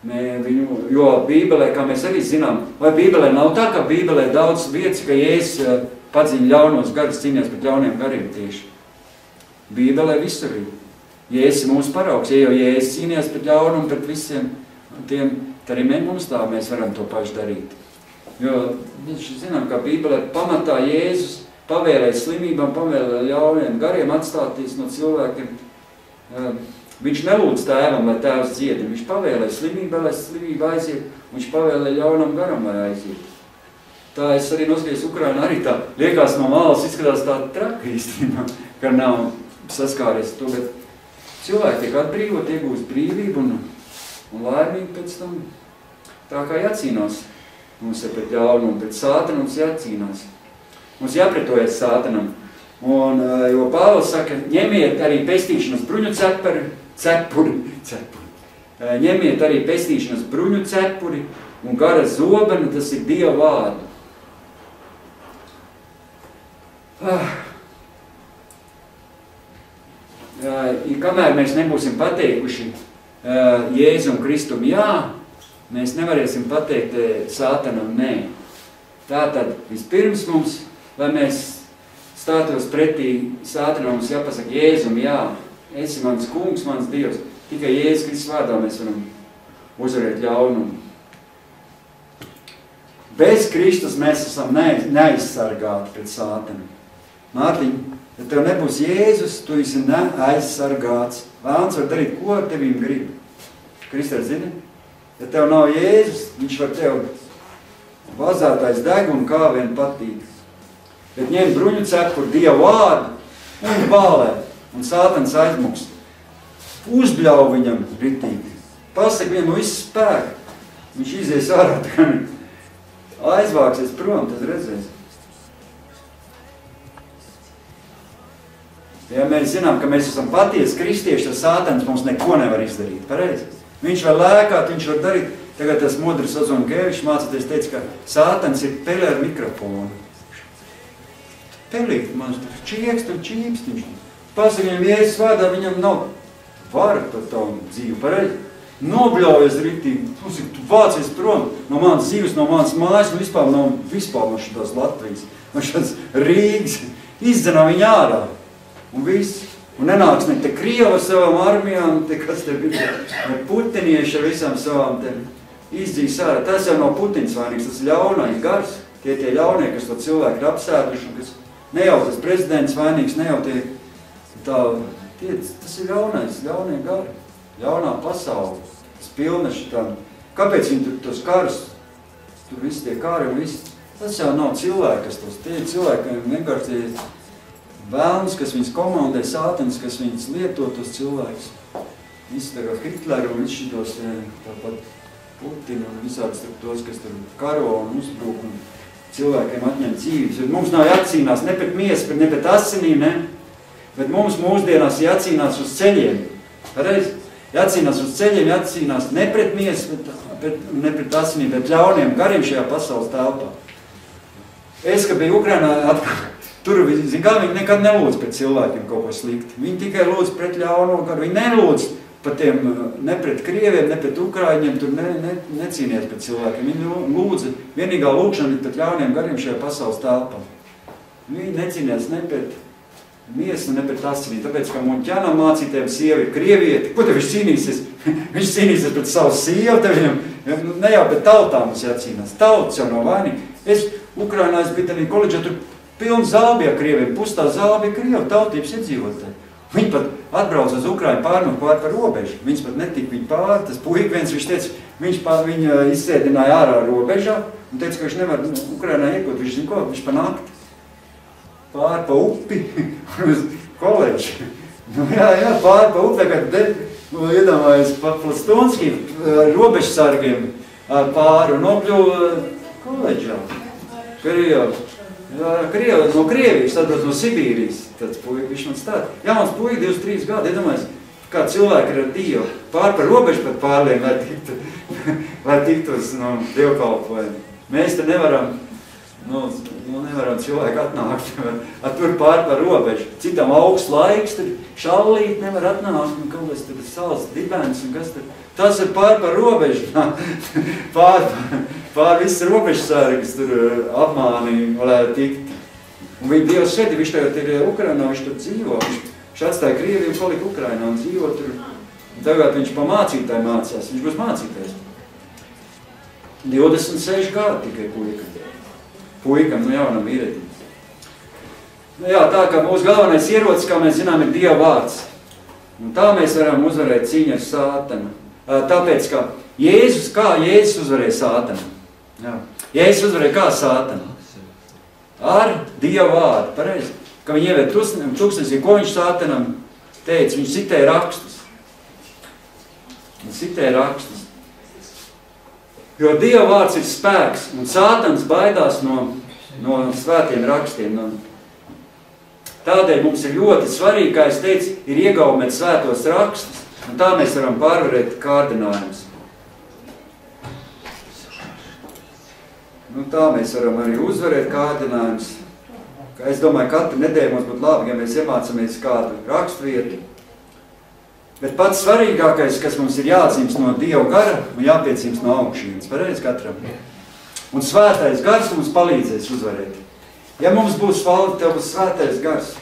S1: Jo Bībelē, kā mēs arī zinām, vai Bībelē nav tā, ka Bībelē daudz vietas, ka Jēzus padziņa ļaunos garus cīnījās pret ļauniem gariem tieši. Bībelē visur ir. Jēzus ir mūsu paraugs, ja jau Jēzus cīnījās pret ļaunumu, pret visiem tiem, tad arī mums tā, mēs varam to pašu darīt. Jo mēs zinām, ka Bībelē pamatā Jēzus pavēlēja slimībām, pavēlēja ļauniem gariem atstāties no cilvēkiem. Viņš nelūdz tēvam, lai tēvs dziedina, viņš pavēlēja slimību, lai slimība aiziet, un viņš pavēlēja ļaunam garam, lai aiziet. Tā es arī noskaties Ukraina, arī tā liekas no malas, izskatās tā traka īstenībā, ka nav saskāries to, bet cilvēki tiek atbrīvot, iegūst brīvību un laimīgi pēc tam. Tā kā jācīnās mums ir pret ļaunumu, pret Sātanu mums jācīnās. Mums jāpretojas Sātanam. Jo Pāvils saka, ņemiet arī pestīšanas bruņu cepuri. Ņemiet arī pestīšanas bruņu cepuri un gara zobenu, tas ir Dieva vārdu. Kamēr mēs nebūsim pateikuši Jēzum Kristum jā, mēs nevarēsim pateikt Sātanam nē. Tātad vispirms mums, lai mēs stātos pretī Sātanam, mums jāpasaka Jēzum jā, esi mans kungs, mans Dievs. Tikai Jēzus Kristus vārdā mēs varam uzvarēt ļaunumu. Bez Kristus mēs esam neaizsargāti pret Sātanu. Mārtiņ, ja tev nebūs Jēzus, tu esi neaizsargāts. Vēlns var darīt, ko ar tevīm grib. Kristers zini? Ja tev nav Jēzus, viņš var tev vazātais deg un kā vien patīk. Bet ņem bruņu cepuri, Dieva vārdu un bālē, un Sātans aizmuks. Uzbļauj viņam ritīgi. Pasaka viņam visu spēku. Viņš izies ārā, aizvāksies prom, tad redzēs. Ja mēs zinām, ka mēs esam patiesi kristieši, tad Sātans mums neko nevar izdarīt. Pareizi? Viņš var lēkāt, viņš var darīt. Tagad tas Modris Ozonkevičs mācīties teica, ka Sātans ir pele ar mikrofonu. Pelīt, man tur čiekst un čīpst. Pasaka viņam Jēzus vārdā, viņam nav varu par tavu dzīvi, pareizi. Nobļaujies rītīgi, tu vācies prom no manas dzīves, no manas mājas, un vispār no šitās Latvijas, no šitās Rīgas, izdzenā viņu ārā, un viss. Un nenāks ne te Krieva savām armijām, te kas te bija, ne putinieši ar visām savām te izdzīs ārā. Tas jau nav Putins vainīgs, tas ļaunais gars, tie ļaunie, kas to cilvēku ir apsēduši, un kas ne jau tas prezidents vainīgs, ne jau tas ir ļaunais, ļaunie gari, ļaunā pasaule, tas pilna šitām. Kāpēc viņi tur tos karus, tur visi tie kari un viss, tas jau nav cilvēki, kas tos tie cilvēki, vienkārši vēlns, kas viņus komandē, sātens, kas viņus lieto tos cilvēkus. Visi tā kā Hitleru un visi šitos, tāpat Putinu un visādas tos, kas tur karo un uzbruk un cilvēkiem atņem dzīves. Mums nav jācīnās ne pret miesu, ne pret asinīm, ne? Bet mums mūsdienās jācīnās uz ceļiem. Pareizi? Jācīnās uz ceļiem, jācīnās ne pret miesu, ne pret asinīm, bet ļauniem gariem šajā pasaules telpā. Es, ka biju Ukrainā atkal, tur, zin kā, viņi nekad nelūdz pret cilvēkiem kaut ko slikti. Viņi tikai lūdz pret ļauno garu. Viņi nelūdz pat tiem, ne pret krieviem, ne pret ukraiņiem, tur necīnies pret cilvēkiem. Viņi lūdza, vienīgā lūkšana ir pret ļauniem gariem šajā pasaules telpā. Viņi necīnies ne pret miesu, ne pret asinīm. Tāpēc, ka Muņķēnam mācītēm sievi ir krievieti, ko te viņš cīnīsies? Viņš cīnīsies pret savu sievu, te viņam, ne jau pret tautām mums jācīnās. Tauts jau nav vainīgi. Es Ukrainā biju tādā koledžā, tur pilns zāli bija krieviem, pustā zāli bija krievu tautības iedzīvotāji. Viņi pat atbrauca uz Ukrainu pāri par robežu. Viņas pat netika viņu pāri, tas puika viens, viņš teica, viņu izsēdināja ārā robežā un teica, ka viņš nevar Ukrainā iekot, viņš zina ko, viņš pa nakti pāri pa upi uz koledžu. Jā, pāri pa upi, kad iedomājies pa Stonským robežsargiem pāri un nokļuva koledžā. No Krievijas, tad no Sibīrijas, tāds puika, viņš man stāda. Jauns puika, 23 gadi, iedomājies, kā cilvēki ir ar Dievu, pāri par robežu pat pārliem, lai tiktu uz dievkalpojumu. Mēs te nevaram, nevaram cilvēku atnākt, tur pāri par robežu. Citam augsts laiks, tur šallīt nevar atnākt, un kaut kas tur sals dibens, un kas tur. Tas ir pāri par robežu, pāri visas robežsargas tur apmānī, varētu tikt. Un viņa Dievs šeit, viņš tagad ir Ukrainā, viņš tur dzīvo, viņš atstāja Krieviju un palika Ukrainā un dzīvo tur. Un tagad viņš pa mācītāju mācās, viņš būs mācītājs. 26 gadi tikai puikam, jaunam vīretim. Jā, tā kā mūsu galvenais ierocis, kā mēs zinām, ir Dieva vārds. Un tā mēs varam uzvarēt cīņu ar sātanu. Tāpēc, ka Jēzus uzvarēja sātanu? Jā. Jēzus uzvarēja kā sātanu? Ar Dieva vārdu, pareizi. Ka viņi ievērt tūkstnesī, ko viņš sātanam teica, viņš citēja rakstus. Viņš citēja rakstus. Jo Dieva vārds ir spēks, un sātans baidās no svētiem rakstiem. Tādēļ mums ir ļoti svarīgi, kā es teicu, ir iegaumēt svētos rakstus, un tā mēs varam pārvarēt kārdinājumus. Tā mēs varam arī uzvarēt kārdinājumus. Es domāju, katru nedēļu mums būtu labi, ja mēs iemācāmies kādu rakstvietu. Bet pats svarīgākais, kas mums ir jāatzīmes no Dieva gara un jāpiecīmes no augšienes, pareizi katram. Un svētais gars mums palīdzēs uzvarēt. Ja mums būs tev būs svētais gars,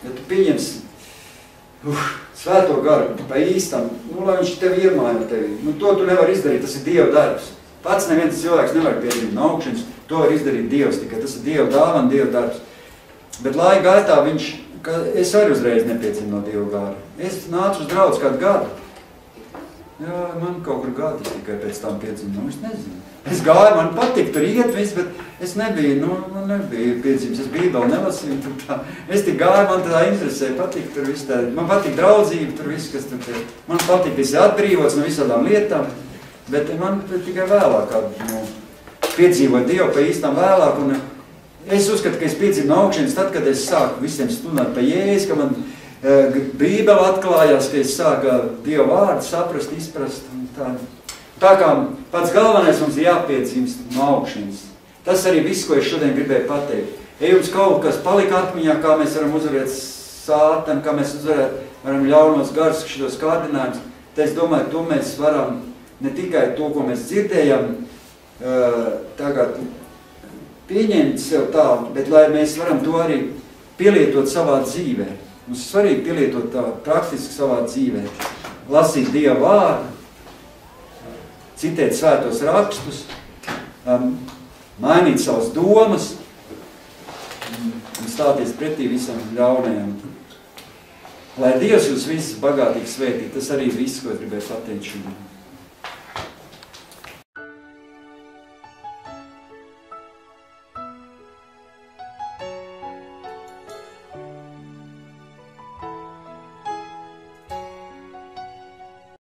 S1: ja tu pieņemsi svēto garu pa īstam, lai viņš tevi iemāja tevi, to tu nevar izdarīt, tas ir Dieva darbs. Pats neviens cilvēks nevar piedzimt no augšienes, to var izdarīt Dievs tikai, tas ir Dieva dāvana, Dieva darbs. Bet laika gaitā es arī uzreiz nepiedzimu no Dieva gara. Es nācu uz draudz kādu gadu. Jā, man kaut kur gadi tikai pēc tam piedzimu, es nezinu. Es gāju, man patīk tur iet viss, bet es nebiju piedzimis, es bībeli nelasīju, tur tā. Es tik gāju, man tā interesē, patīk tur viss tā, man patīk draudzība, tur viss, kas tur tie. Man patīk visi atbrīvots no visādām lietām, bet man tikai vēlāk piedzīvoju Dievu pa īstām vēlāk, un es uzskatu, ka es piedzīvu no augšienes tad, kad es sāku visiem stundāt pa Jēzu, ka man bībeli atklājās, ka es sāku Dieva vārdu saprast, izprast, un tā. Tā kā pats galvenais mums ir jāpiedzīvst no augšienes. Tas arī viss, ko es šodien gribēju pateikt. Ja jums kaut kas palika atmiņā, kā mēs varam uzvarēt sātanu, kā mēs varam ļaunos garus, šitos kārdinājumus, tad es domāju, to mēs varam ne tikai to, ko mēs dzirdējam, tagad pieņemt sev tā, bet lai mēs varam to arī pielietot savā dzīvē. Mums svarīgi pielietot tā praktiski savā dzīvē. Lasīt Dieva vārdu, citēt svētos rakstus, mainīt savas domas un stāties pretī visam ļaunajam. Lai Dievs jūs visus bagātīgi svētī, tas arī viss, ko es gribēju pateikt šodien.